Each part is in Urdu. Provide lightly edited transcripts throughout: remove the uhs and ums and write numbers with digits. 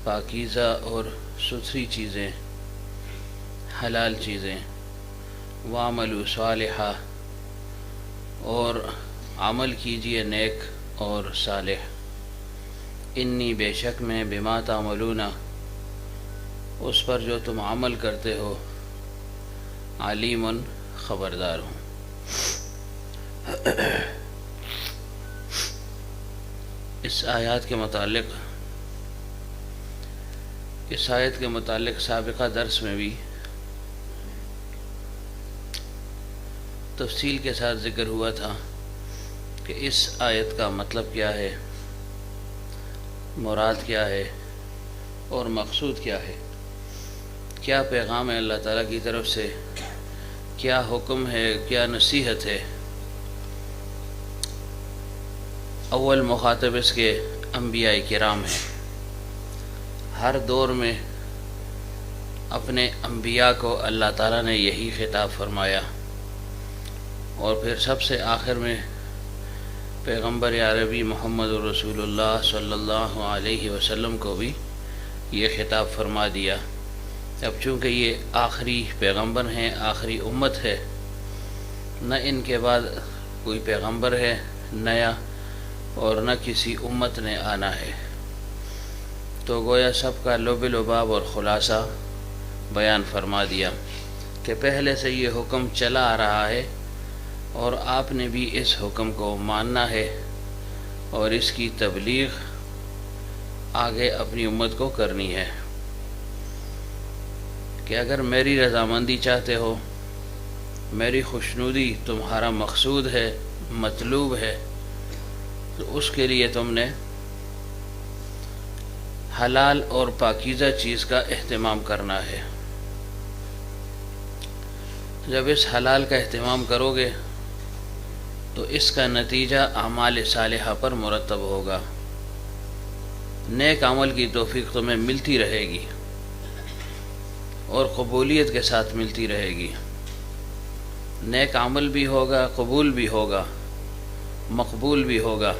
پاکیزہ اور ستھری چیزیں، حلال چیزیں، وَاعْمَلُوا صَالِحًا، اور عمل کیجئے نیک اور صالح، انی بے شک میں بما تعملون، اس پر جو تم عمل کرتے ہو، علیم خبردار ہوں۔ اس آیت کے متعلق سابقہ درس میں بھی تفصیل کے ساتھ ذکر ہوا تھا کہ اس آیت کا مطلب کیا ہے، مراد کیا ہے اور مقصود کیا ہے، کیا پیغام ہے اللہ تعالیٰ کی طرف سے، کیا حکم ہے، کیا نصیحت ہے۔ اول مخاطب اس کے انبیاء کرام ہیں۔ ہر دور میں اپنے انبیاء کو اللہ تعالیٰ نے یہی خطاب فرمایا، اور پھر سب سے آخر میں پیغمبر عربی محمد رسول اللہ صلی اللہ علیہ وسلم کو بھی یہ خطاب فرما دیا۔ اب چونکہ یہ آخری پیغمبر ہیں، آخری امت ہے، نہ ان کے بعد کوئی پیغمبر ہے نیا اور نہ کسی امت نے آنا ہے، تو گویا سب کا لب لباب اور خلاصہ بیان فرما دیا کہ پہلے سے یہ حکم چلا آ رہا ہے اور آپ نے بھی اس حکم کو ماننا ہے اور اس کی تبلیغ آگے اپنی امت کو کرنی ہے کہ اگر میری رضامندی چاہتے ہو، میری خوشنودی تمہارا مقصود ہے، مطلوب ہے، تو اس کے لیے تم نے حلال اور پاکیزہ چیز کا اہتمام کرنا ہے۔ جب اس حلال کا اہتمام کرو گے تو اس کا نتیجہ اعمال صالحہ پر مرتب ہوگا، نیک عمل کی توفیق تمہیں ملتی رہے گی اور قبولیت کے ساتھ ملتی رہے گی، نیک عمل بھی ہوگا، قبول بھی ہوگا، مقبول بھی ہوگا،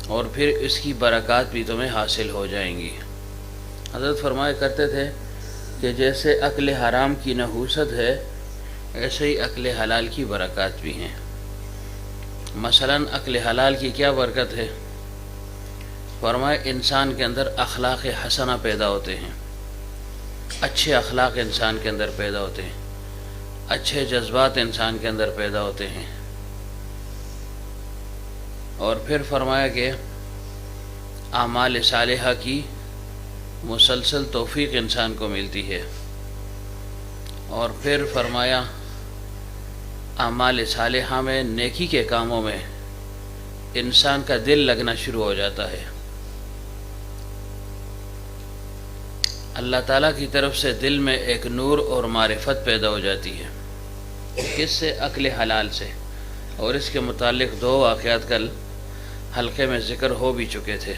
اور پھر اس کی برکات بھی تمہیں حاصل ہو جائیں گی۔ حضرت فرمایا کرتے تھے کہ جیسے اکل حرام کی نحوست ہے، ایسے ہی اکل حلال کی برکات بھی ہیں۔ مثلا اکل حلال کی کیا برکت ہے؟ فرمایا انسان کے اندر اخلاق حسنہ پیدا ہوتے ہیں، اچھے اخلاق انسان کے اندر پیدا ہوتے ہیں، اچھے جذبات انسان کے اندر پیدا ہوتے ہیں، اور پھر فرمایا کہ اعمال صالحہ کی مسلسل توفیق انسان کو ملتی ہے، اور پھر فرمایا اعمال صالحہ میں، نیکی کے کاموں میں انسان کا دل لگنا شروع ہو جاتا ہے، اللہ تعالیٰ کی طرف سے دل میں ایک نور اور معرفت پیدا ہو جاتی ہے۔ کس سے؟ اکل حلال سے۔ اور اس کے متعلق دو واقعات کل حلقے میں ذکر ہو بھی چکے تھے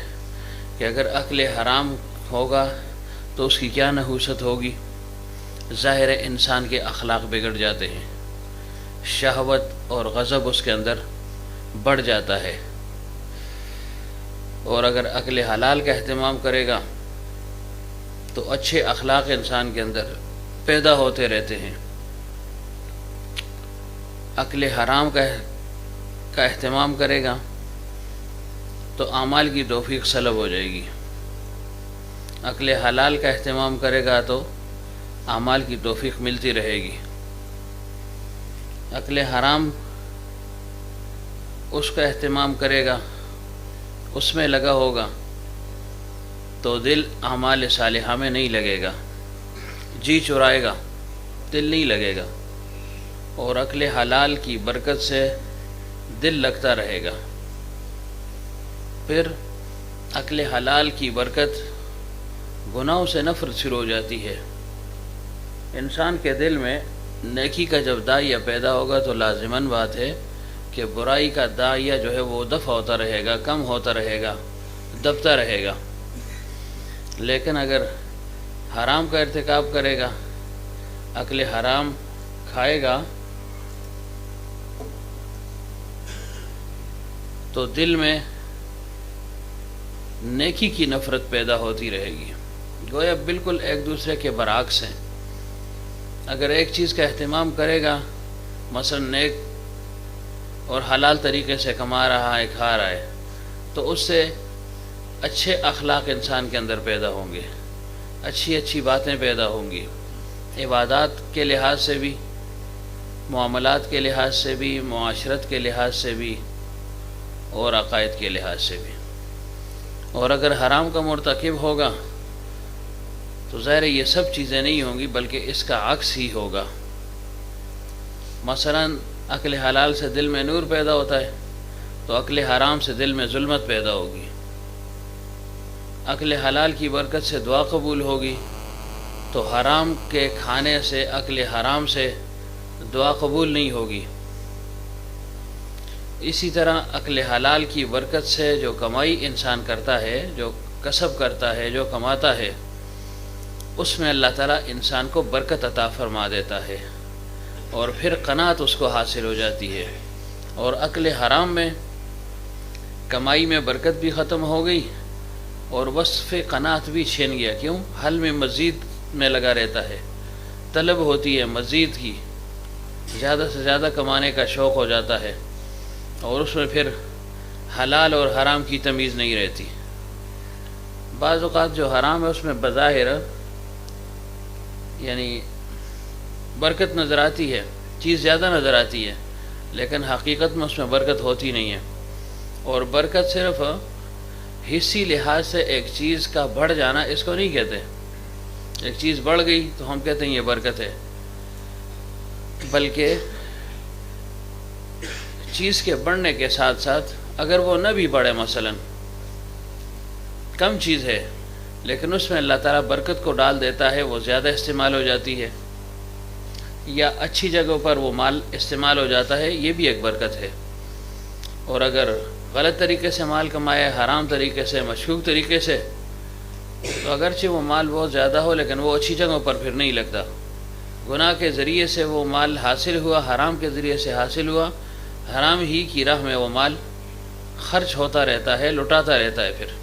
کہ اگر اکل حرام ہوگا تو اس کی کیا نحوست ہوگی؟ ظاہر انسان کے اخلاق بگڑ جاتے ہیں، شہوت اور غضب اس کے اندر بڑھ جاتا ہے، اور اگر اکل حلال کا اہتمام کرے گا تو اچھے اخلاق انسان کے اندر پیدا ہوتے رہتے ہیں۔ اکل حرام کا اہتمام کرے گا تو اعمال کی توفیق سلب ہو جائے گی، اکل حلال کا اہتمام کرے گا تو اعمال کی توفیق ملتی رہے گی۔ اکل حرام اس کا اہتمام کرے گا، اس میں لگا ہوگا، تو دل اعمال صالحہ میں نہیں لگے گا، جی چرائے گا، دل نہیں لگے گا، اور اکل حلال کی برکت سے دل لگتا رہے گا۔ پھر اکل حلال کی برکت گناہوں سے نفرت شروع ہو جاتی ہے۔ انسان کے دل میں نیکی کا جب داعیہ پیدا ہوگا تو لازماً بات ہے کہ برائی کا داعیہ جو ہے وہ دفع ہوتا رہے گا، کم ہوتا رہے گا، دبتا رہے گا۔ لیکن اگر حرام کا ارتکاب کرے گا، اکل حرام کھائے گا، تو دل میں نیکی کی نفرت پیدا ہوتی رہے گی۔ گویا بالکل ایک دوسرے کے برعکس ہیں۔ اگر ایک چیز کا اہتمام کرے گا، مثلا نیک اور حلال طریقے سے کما رہا ہے، کھا رہا ہے، تو اس سے اچھے اخلاق انسان کے اندر پیدا ہوں گے، اچھی باتیں پیدا ہوں گی، عبادات کے لحاظ سے بھی، معاملات کے لحاظ سے بھی، معاشرت کے لحاظ سے بھی، اور عقائد کے لحاظ سے بھی۔ اور اگر حرام کا مرتکب ہوگا تو ظاہر یہ سب چیزیں نہیں ہوں گی، بلکہ اس کا عکس ہی ہوگا۔ مثلا عقل حلال سے دل میں نور پیدا ہوتا ہے، تو عقل حرام سے دل میں ظلمت پیدا ہوگی۔ عقل حلال کی برکت سے دعا قبول ہوگی، تو حرام کے کھانے سے، عقل حرام سے دعا قبول نہیں ہوگی۔ اسی طرح عقل حلال کی برکت سے جو کمائی انسان کرتا ہے، جو کسب کرتا ہے، جو کماتا ہے، اس میں اللہ تعالیٰ انسان کو برکت عطا فرما دیتا ہے، اور پھر قناعت اس کو حاصل ہو جاتی ہے۔ اور عقل حرام میں کمائی میں برکت بھی ختم ہو گئی، اور وصف قناعت بھی چھین گیا۔ کیوں؟ حل میں مزید میں لگا رہتا ہے، طلب ہوتی ہے مزید کی، زیادہ سے زیادہ کمانے کا شوق ہو جاتا ہے، اور اس میں پھر حلال اور حرام کی تمیز نہیں رہتی۔ بعض اوقات جو حرام ہے اس میں بظاہر یعنی برکت نظر آتی ہے، چیز زیادہ نظر آتی ہے، لیکن حقیقت میں اس میں برکت ہوتی نہیں ہے۔ اور برکت صرف حصی لحاظ سے ایک چیز کا بڑھ جانا، اس کو نہیں کہتے۔ ایک چیز بڑھ گئی تو ہم کہتے ہیں یہ برکت ہے، بلکہ چیز کے بڑھنے کے ساتھ ساتھ اگر وہ نہ بھی بڑھے، مثلا کم چیز ہے لیکن اس میں اللہ تعالیٰ برکت کو ڈال دیتا ہے، وہ زیادہ استعمال ہو جاتی ہے، یا اچھی جگہوں پر وہ مال استعمال ہو جاتا ہے، یہ بھی ایک برکت ہے۔ اور اگر غلط طریقے سے مال کمایا، حرام طریقے سے، مشکوک طریقے سے، تو اگرچہ وہ مال بہت زیادہ ہو لیکن وہ اچھی جگہوں پر پھر نہیں لگتا۔ گناہ کے ذریعے سے وہ مال حاصل ہوا، حرام کے ذریعے سے حاصل ہوا، حرام ہی کی راہ میں وہ مال خرچ ہوتا رہتا ہے، لٹاتا رہتا ہے پھر۔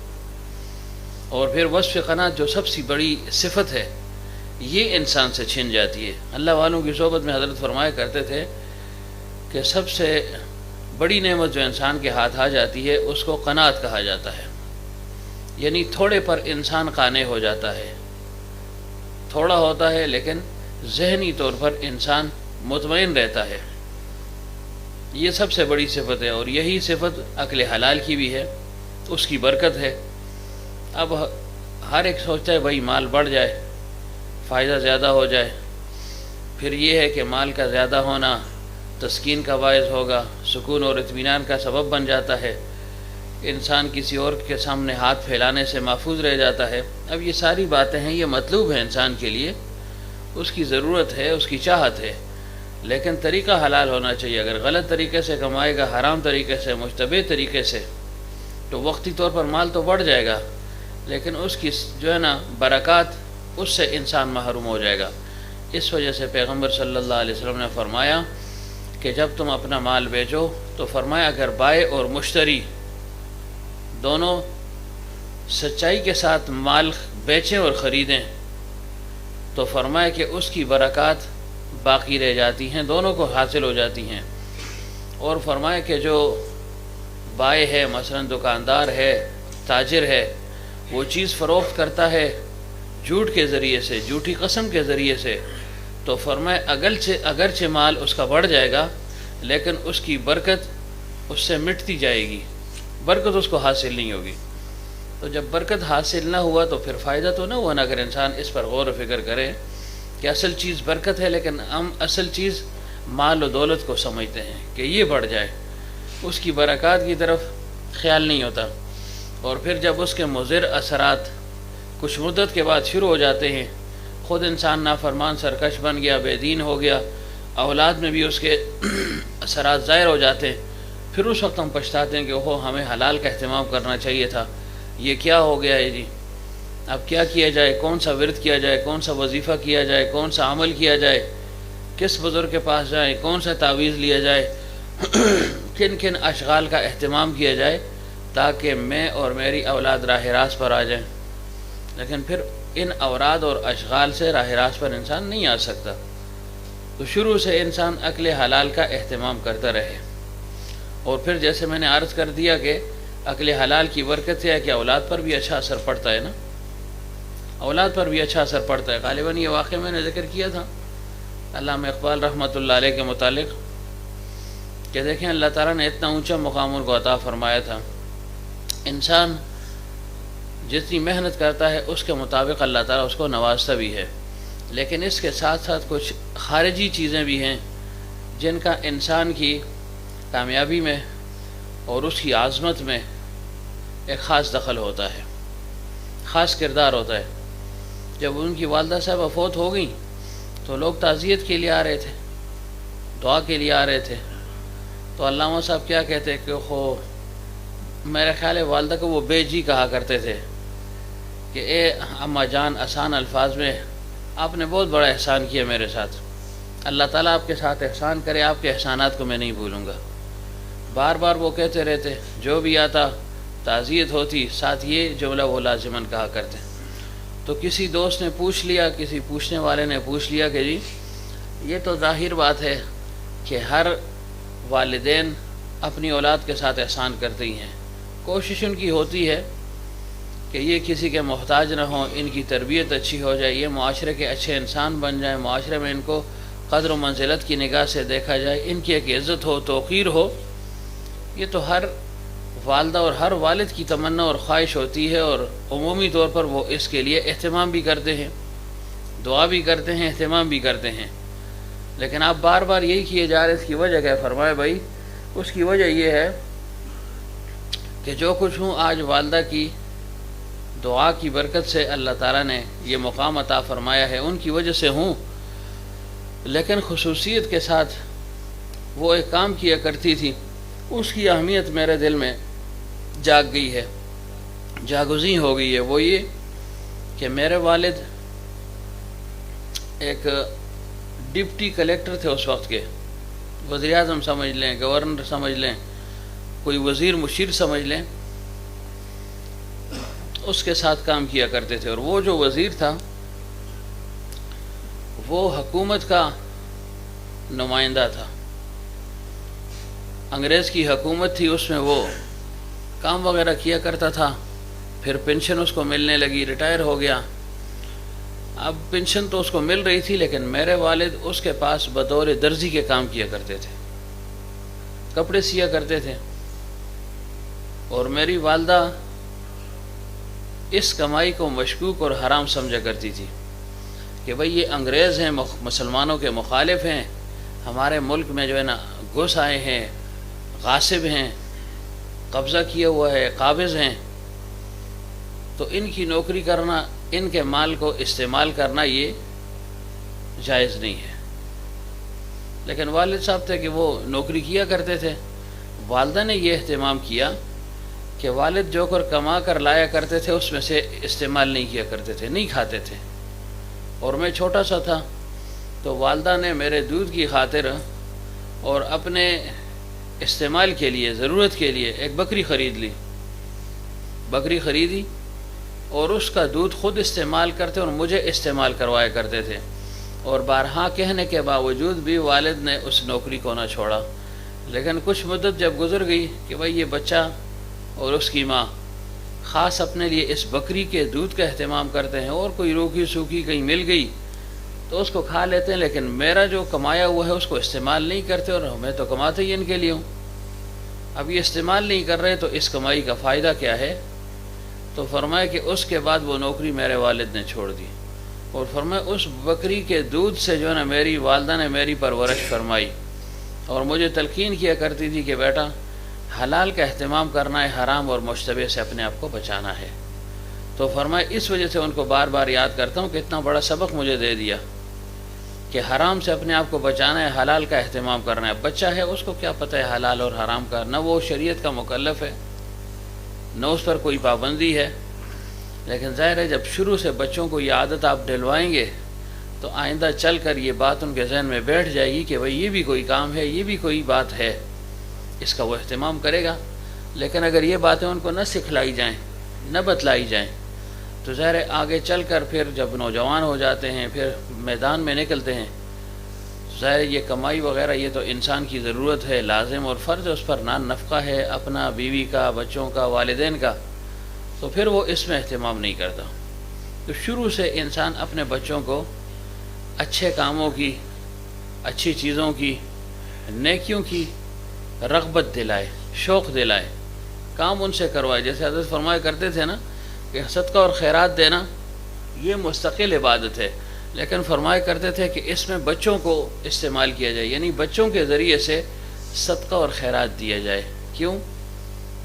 اور پھر وصف قناعت جو سب سے بڑی صفت ہے، یہ انسان سے چھن جاتی ہے۔ اللہ والوں کی صحبت میں حضرت فرمایا کرتے تھے کہ سب سے بڑی نعمت جو انسان کے ہاتھ آ جاتی ہے اس کو قناعت کہا جاتا ہے، یعنی تھوڑے پر انسان قانع ہو جاتا ہے، تھوڑا ہوتا ہے لیکن ذہنی طور پر انسان مطمئن رہتا ہے۔ یہ سب سے بڑی صفت ہے، اور یہی صفت عقل حلال کی بھی ہے، اس کی برکت ہے۔ اب ہر ایک سوچتا ہے بھائی مال بڑھ جائے، فائدہ زیادہ ہو جائے، پھر یہ ہے کہ مال کا زیادہ ہونا تسکین کا باعث ہوگا، سکون اور اطمینان کا سبب بن جاتا ہے، انسان کسی اور کے سامنے ہاتھ پھیلانے سے محفوظ رہ جاتا ہے۔ اب یہ ساری باتیں ہیں، یہ مطلوب ہے انسان کے لیے، اس کی ضرورت ہے، اس کی چاہت ہے، لیکن طریقہ حلال ہونا چاہیے۔ اگر غلط طریقے سے کمائے گا، حرام طریقے سے، مشتبہ طریقے سے، تو وقتی طور پر مال تو بڑھ جائے گا، لیکن اس کی جو ہے نا برکات، اس سے انسان محروم ہو جائے گا۔ اس وجہ سے پیغمبر صلی اللہ علیہ وسلم نے فرمایا کہ جب تم اپنا مال بیچو تو فرمایا اگر بائع اور مشتری دونوں سچائی کے ساتھ مال بیچیں اور خریدیں تو فرمایا کہ اس کی برکات باقی رہ جاتی ہیں، دونوں کو حاصل ہو جاتی ہیں۔ اور فرمایا کہ جو بائع ہے، مثلا دکاندار ہے، تاجر ہے، وہ چیز فروخت کرتا ہے جھوٹ کے ذریعے سے، جھوٹی قسم کے ذریعے سے، تو فرمایا اگرچہ مال اس کا بڑھ جائے گا لیکن اس کی برکت اس سے مٹتی جائے گی، برکت اس کو حاصل نہیں ہوگی۔ تو جب برکت حاصل نہ ہوا تو پھر فائدہ تو نہ ہوا نا۔ اگر انسان اس پر غور و فکر کرے کہ اصل چیز برکت ہے، لیکن ہم اصل چیز مال و دولت کو سمجھتے ہیں کہ یہ بڑھ جائے، اس کی برکات کی طرف خیال نہیں ہوتا۔ اور پھر جب اس کے مضر اثرات کچھ مدت کے بعد شروع ہو جاتے ہیں، خود انسان نافرمان سرکش بن گیا، بے دین ہو گیا، اولاد میں بھی اس کے اثرات ظاہر ہو جاتے ہیں، پھر اس وقت ہم پچھتاتے ہیں کہ اوہ ہمیں حلال کا اہتمام کرنا چاہیے تھا، یہ کیا ہو گیا ہے جی، اب کیا کیا جائے، کون سا ورد کیا جائے، کون سا وظیفہ کیا جائے، کون سا عمل کیا جائے، کس بزرگ کے پاس جائیں، کون سا تعویذ لیا جائے، کن کن اشغال کا اہتمام کیا جائے۔ تاکہ میں اور میری اولاد راہ راست پر آ جائیں، لیکن پھر ان اوراد اور اشغال سے راہ راست پر انسان نہیں آ سکتا۔ تو شروع سے انسان اکل حلال کا اہتمام کرتا رہے، اور پھر جیسے میں نے عرض کر دیا کہ اکل حلال کی برکت سے ہے کہ اولاد پر بھی اچھا اثر پڑتا ہے نا، اولاد پر بھی اچھا اثر پڑتا ہے۔ غالباً یہ واقعہ میں نے ذکر کیا تھا علامہ اقبال رحمۃ اللہ علیہ کے متعلق کہ دیکھیں اللہ تعالیٰ نے اتنا اونچا مقام ان کو عطا فرمایا تھا، انسان جتنی محنت کرتا ہے اس کے مطابق اللہ تعالیٰ اس کو نوازتا بھی ہے، لیکن اس کے ساتھ ساتھ کچھ خارجی چیزیں بھی ہیں جن کا انسان کی کامیابی میں اور اس کی عظمت میں ایک خاص دخل ہوتا ہے، خاص کردار ہوتا ہے۔ جب ان کی والدہ صاحبہ فوت ہو گئیں تو لوگ تعزیت کے لیے آ رہے تھے، دعا کے لیے آ رہے تھے، تو علامہ صاحب کیا کہتے کہ میرے خیال ہے والدہ کو وہ بے جی کہا کرتے تھے کہ اے اماں جان، آسان الفاظ میں آپ نے بہت بڑا احسان کیا میرے ساتھ، اللہ تعالیٰ آپ کے ساتھ احسان کرے، آپ کے احسانات کو میں نہیں بھولوں گا۔ بار بار وہ کہتے رہتے، جو بھی آتا تعزیت ہوتی ساتھ یہ جملہ وہ لازماً کہا کرتے۔ تو کسی دوست نے پوچھ لیا، کسی پوچھنے والے نے پوچھ لیا کہ جی یہ تو ظاہر بات ہے کہ ہر والدین اپنی اولاد کے ساتھ احسان کرتے ہی ہیں، کوشش ان کی ہوتی ہے کہ یہ کسی کے محتاج نہ ہوں، ان کی تربیت اچھی ہو جائے، یہ معاشرے کے اچھے انسان بن جائیں، معاشرے میں ان کو قدر و منزلت کی نگاہ سے دیکھا جائے، ان کی ایک عزت ہو، توقیر ہو۔ یہ تو ہر والدہ اور ہر والد کی تمنا اور خواہش ہوتی ہے، اور عمومی طور پر وہ اس کے لیے اہتمام بھی کرتے ہیں، دعا بھی کرتے ہیں، اہتمام بھی کرتے ہیں۔ لیکن آپ بار بار یہی کیے جا رہے، اس کی وجہ کیا؟ فرمائے بھائی اس کی وجہ یہ ہے کہ جو کچھ ہوں آج والدہ کی دعا کی برکت سے اللہ تعالیٰ نے یہ مقام عطا فرمایا ہے، ان کی وجہ سے ہوں، لیکن خصوصیت کے ساتھ وہ ایک کام کیا کرتی تھی، اس کی اہمیت میرے دل میں جاگ گئی ہے، جاگزیں ہو گئی ہے۔ وہ یہ کہ میرے والد ایک ڈپٹی کلیکٹر تھے اس وقت کے، وزیر اعظم سمجھ لیں، گورنر سمجھ لیں، کوئی وزیر مشیر سمجھ لیں، اس کے ساتھ کام کیا کرتے تھے۔ اور وہ جو وزیر تھا وہ حکومت کا نمائندہ تھا، انگریز کی حکومت تھی، اس میں وہ کام وغیرہ کیا کرتا تھا، پھر پینشن اس کو ملنے لگی، ریٹائر ہو گیا۔ اب پینشن تو اس کو مل رہی تھی، لیکن میرے والد اس کے پاس بطور درزی کے کام کیا کرتے تھے، کپڑے سیا کرتے تھے، اور میری والدہ اس کمائی کو مشکوک اور حرام سمجھا کرتی تھی کہ بھئی یہ انگریز ہیں، مسلمانوں کے مخالف ہیں، ہمارے ملک میں جو ہے نا گھس آئے ہیں، غاصب ہیں، قبضہ کیا ہوا ہے، قابض ہیں، تو ان کی نوکری کرنا، ان کے مال کو استعمال کرنا یہ جائز نہیں ہے۔ لیکن والد صاحب تھے کہ وہ نوکری کیا کرتے تھے، والدہ نے یہ اہتمام کیا کہ والد جو کر کما کر لایا کرتے تھے اس میں سے استعمال نہیں کیا کرتے تھے، نہیں کھاتے تھے۔ اور میں چھوٹا سا تھا تو والدہ نے میرے دودھ کی خاطر اور اپنے استعمال کے لیے، ضرورت کے لیے ایک بکری خرید لی، بکری خریدی، اور اس کا دودھ خود استعمال کرتے اور مجھے استعمال کروایا کرتے تھے۔ اور بارہا کہنے کے باوجود بھی والد نے اس نوکری کو نہ چھوڑا۔ لیکن کچھ مدت جب گزر گئی کہ بھئی یہ بچہ اور اس کی ماں خاص اپنے لیے اس بکری کے دودھ کا اہتمام کرتے ہیں، اور کوئی روکی سوکھی کہیں مل گئی تو اس کو کھا لیتے ہیں، لیکن میرا جو کمایا ہوا ہے اس کو استعمال نہیں کرتے، اور میں تو کماتے ہی ان کے لیے ہوں۔ اب یہ استعمال نہیں کر رہے تو اس کمائی کا فائدہ کیا ہے؟ تو فرمایا کہ اس کے بعد وہ نوکری میرے والد نے چھوڑ دی، اور فرمایا اس بکری کے دودھ سے جو ہے نا میری والدہ نے میری پرورش فرمائی، اور مجھے تلقین کیا کرتی تھی کہ بیٹا حلال کا اہتمام کرنا ہے، حرام اور مشتبہ سے اپنے آپ کو بچانا ہے۔ تو فرمایا اس وجہ سے ان کو بار بار یاد کرتا ہوں کہ اتنا بڑا سبق مجھے دے دیا کہ حرام سے اپنے آپ کو بچانا ہے، حلال کا اہتمام کرنا ہے۔ بچہ ہے اس کو کیا پتہ ہے حلال اور حرام کا، نہ وہ شریعت کا مکلف ہے، نہ اس پر کوئی پابندی ہے۔ لیکن ظاہر ہے جب شروع سے بچوں کو یہ عادت آپ ڈلوائیں گے تو آئندہ چل کر یہ بات ان کے ذہن میں بیٹھ جائے گی کہ بھئی یہ بھی کوئی کام ہے، یہ بھی کوئی بات ہے، اس کا وہ اہتمام کرے گا۔ لیکن اگر یہ باتیں ان کو نہ سکھلائی جائیں، نہ بتلائی جائیں، تو ظاہر ہے آگے چل کر پھر جب نوجوان ہو جاتے ہیں، پھر میدان میں نکلتے ہیں، ظاہر یہ کمائی وغیرہ یہ تو انسان کی ضرورت ہے، لازم اور فرض اس پر نان نفقہ ہے اپنا، بیوی کا، بچوں کا، والدین کا، تو پھر وہ اس میں اہتمام نہیں کرتا۔ تو شروع سے انسان اپنے بچوں کو اچھے کاموں کی، اچھی چیزوں کی، نیکیوں کی رغبت دلائے، شوق دلائے، کام ان سے کروائے۔ جیسے حضرت فرمایا کرتے تھے نا کہ صدقہ اور خیرات دینا یہ مستقل عبادت ہے، لیکن فرمایا کرتے تھے کہ اس میں بچوں کو استعمال کیا جائے، یعنی بچوں کے ذریعے سے صدقہ اور خیرات دیا جائے۔ کیوں؟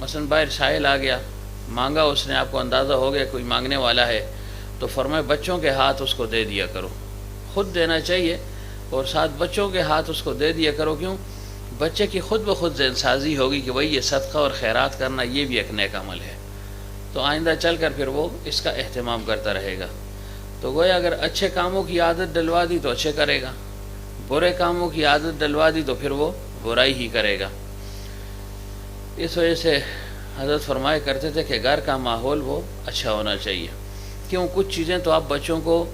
مثلا باہر سائل آ گیا، مانگا اس نے، آپ کو اندازہ ہو گیا کوئی مانگنے والا ہے، تو فرمایا بچوں کے ہاتھ اس کو دے دیا کرو، خود دینا چاہیے اور ساتھ بچوں کے ہاتھ اس کو دے دیا کرو۔ کیوں؟ بچے کی خود بخود ذہن سازی ہوگی کہ بھئی یہ صدقہ اور خیرات کرنا یہ بھی ایک نیک عمل ہے، تو آئندہ چل کر پھر وہ اس کا اہتمام کرتا رہے گا۔ تو گویا اگر اچھے کاموں کی عادت ڈلوا دی تو اچھے کرے گا، برے کاموں کی عادت ڈلوا دی تو پھر وہ برائی ہی کرے گا۔ اس وجہ سے حضرت فرمایا کرتے تھے کہ گھر کا ماحول وہ اچھا ہونا چاہیے۔ کیوں؟ کچھ چیزیں تو آپ بچوں کو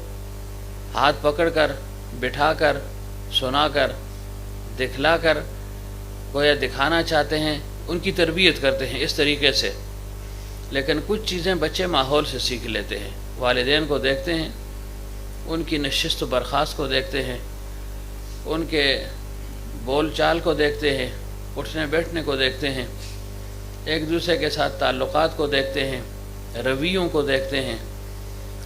ہاتھ پکڑ کر، بٹھا کر، سنا کر، دکھلا کر گویا دکھانا چاہتے ہیں، ان کی تربیت کرتے ہیں اس طریقے سے، لیکن کچھ چیزیں بچے ماحول سے سیکھ لیتے ہیں، والدین کو دیکھتے ہیں، ان کی نشست و برخاست کو دیکھتے ہیں، ان کے بول چال کو دیکھتے ہیں، اٹھنے بیٹھنے کو دیکھتے ہیں، ایک دوسرے کے ساتھ تعلقات کو دیکھتے ہیں، رویوں کو دیکھتے ہیں،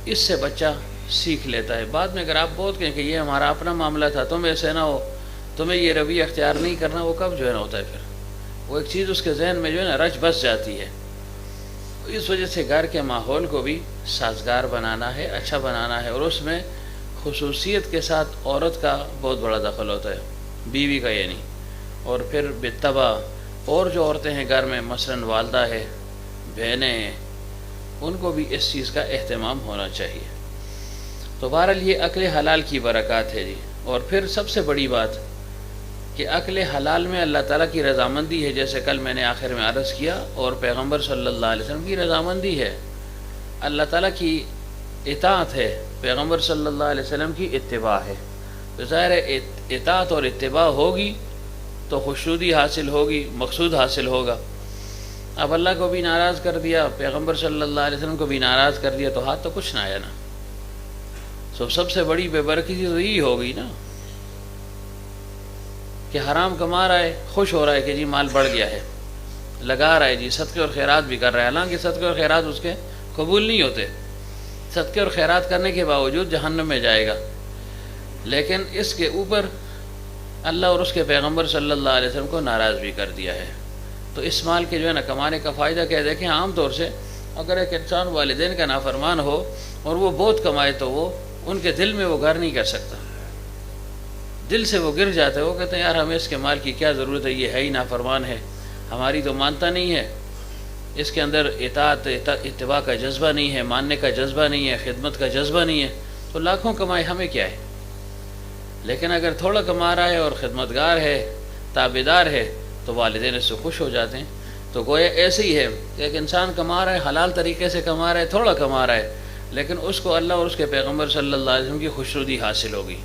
اس سے بچہ سیکھ لیتا ہے۔ بعد میں اگر آپ بہت کہیں کہ یہ ہمارا اپنا معاملہ تھا، تم ایسے نہ ہو، تمہیں یہ رویہ اختیار نہیں کرنا، وہ کب جو ہے نا ہوتا ہے، پھر وہ ایک چیز اس کے ذہن میں جو ہے نا رچ بس جاتی ہے۔ اس وجہ سے گھر کے ماحول کو بھی سازگار بنانا ہے، اچھا بنانا ہے، اور اس میں خصوصیت کے ساتھ عورت کا بہت بڑا دخل ہوتا ہے، بیوی کا یعنی، اور پھر بالطبع اور جو عورتیں ہیں گھر میں، مثلا والدہ ہے، بہنیں ہیں، ان کو بھی اس چیز کا اہتمام ہونا چاہیے۔ تو بہرحال یہ عقل حلال کی برکات ہے جی۔ اور پھر سب سے بڑی بات کہ عقل حلال میں اللہ تعالیٰ کی رضامندی ہے، جیسے کل میں نے آخر میں عرض کیا، اور پیغمبر صلی اللہ علیہ وسلم کی رضامندی ہے، اللہ تعالیٰ کی اطاعت ہے، پیغمبر صلی اللہ علیہ وسلم کی اتباع ہے۔ تو ظاہر ہے اطاعت اور اتباع ہوگی تو خوشنودی حاصل ہوگی، مقصود حاصل ہوگا۔ اب اللہ کو بھی ناراض کر دیا، پیغمبر صلی اللہ علیہ وسلم کو بھی ناراض کر دیا، تو ہاتھ تو کچھ نہ آیا نا۔ سب سے بڑی بے برکتی تو یہی ہوگی نا کہ حرام کما رہا ہے، خوش ہو رہا ہے کہ جی مال بڑھ گیا ہے، لگا رہا ہے جی، صدقے اور خیرات بھی کر رہا ہے، حالانکہ صدقے اور خیرات اس کے قبول نہیں ہوتے، صدقے اور خیرات کرنے کے باوجود جہنم میں جائے گا۔ لیکن اس کے اوپر اللہ اور اس کے پیغمبر صلی اللہ علیہ وسلم کو ناراض بھی کر دیا ہے۔ تو اس مال کے جو ہے نا کمانے کا فائدہ کیا ہے؟ دیکھیں عام طور سے اگر ایک انسان والدین کا نافرمان ہو اور وہ بہت کمائے تو وہ ان کے دل میں وہ گھر نہیں کر سکتا، دل سے وہ گر جاتا ہے، وہ کہتے ہیں یار ہمیں اس کے مال کی کیا ضرورت ہے، یہ ہے ہی نافرمان ہے، ہماری تو مانتا نہیں ہے، اس کے اندر اطاعت اتباع کا جذبہ نہیں ہے، ماننے کا جذبہ نہیں ہے، خدمت کا جذبہ نہیں ہے، تو لاکھوں کمائے ہمیں کیا ہے۔ لیکن اگر تھوڑا کما رہا ہے اور خدمتگار ہے، تابعدار ہے، تو والدین اس سے خوش ہو جاتے ہیں۔ تو گویا ایسے ہی ہے کہ ایک انسان کما رہا ہے، حلال طریقے سے کما رہا ہے، تھوڑا کما رہا ہے، لیکن اس کو اللہ اور اس کے پیغمبر صلی اللہ علیہ وسلم کی خوشنودی حاصل ہوگی۔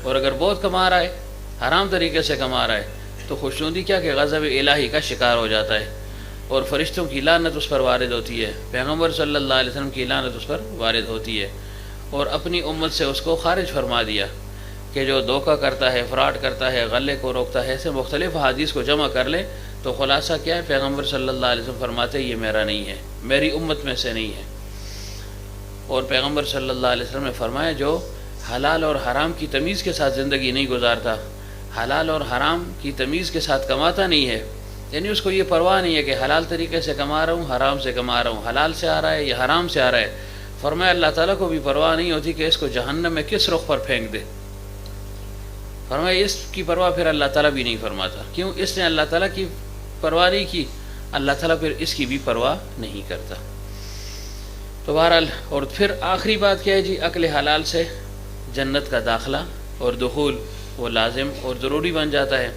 اور اگر بہت کما رہا ہے، حرام طریقے سے کما رہا ہے، تو خوشنودی کیا کہ غضب الہی کا شکار ہو جاتا ہے، اور فرشتوں کی لعنت اس پر وارد ہوتی ہے، پیغمبر صلی اللہ علیہ وسلم کی لعنت اس پر وارد ہوتی ہے، اور اپنی امت سے اس کو خارج فرما دیا کہ جو دھوکہ کرتا ہے، فراڈ کرتا ہے، غلے کو روکتا ہے، ایسے مختلف حدیث کو جمع کر لے تو خلاصہ کیا ہے؟ پیغمبر صلی اللہ علیہ وسلم فرماتے ہیں یہ میرا نہیں ہے، میری امت میں سے نہیں ہے۔ اور پیغمبر صلی اللہ علیہ وسلم نے فرمایا جو حلال اور حرام کی تمیز کے ساتھ زندگی نہیں گزارتا، حلال اور حرام کی تمیز کے ساتھ کماتا نہیں ہے، یعنی اس کو یہ پرواہ نہیں ہے کہ حلال طریقے سے کما رہا ہوں، حرام سے کما رہا ہوں، حلال سے آ رہا ہے یا حرام سے آ رہا ہے، فرمایا اللہ تعالیٰ کو بھی پرواہ نہیں ہوتی کہ اس کو جہنم میں کس رخ پر پھینک دے۔ فرمایا اس کی پرواہ پھر اللہ تعالیٰ بھی نہیں فرماتا، کیوں؟ اس نے اللہ تعالیٰ کی پرواہ نہیں کی، اللہ تعالیٰ پھر اس کی بھی پرواہ نہیں کرتا۔ تو بہرحال اور پھر آخری بات کیا ہے جی؟ عقل حلال سے جنت کا داخلہ اور دخول وہ لازم اور ضروری بن جاتا ہے۔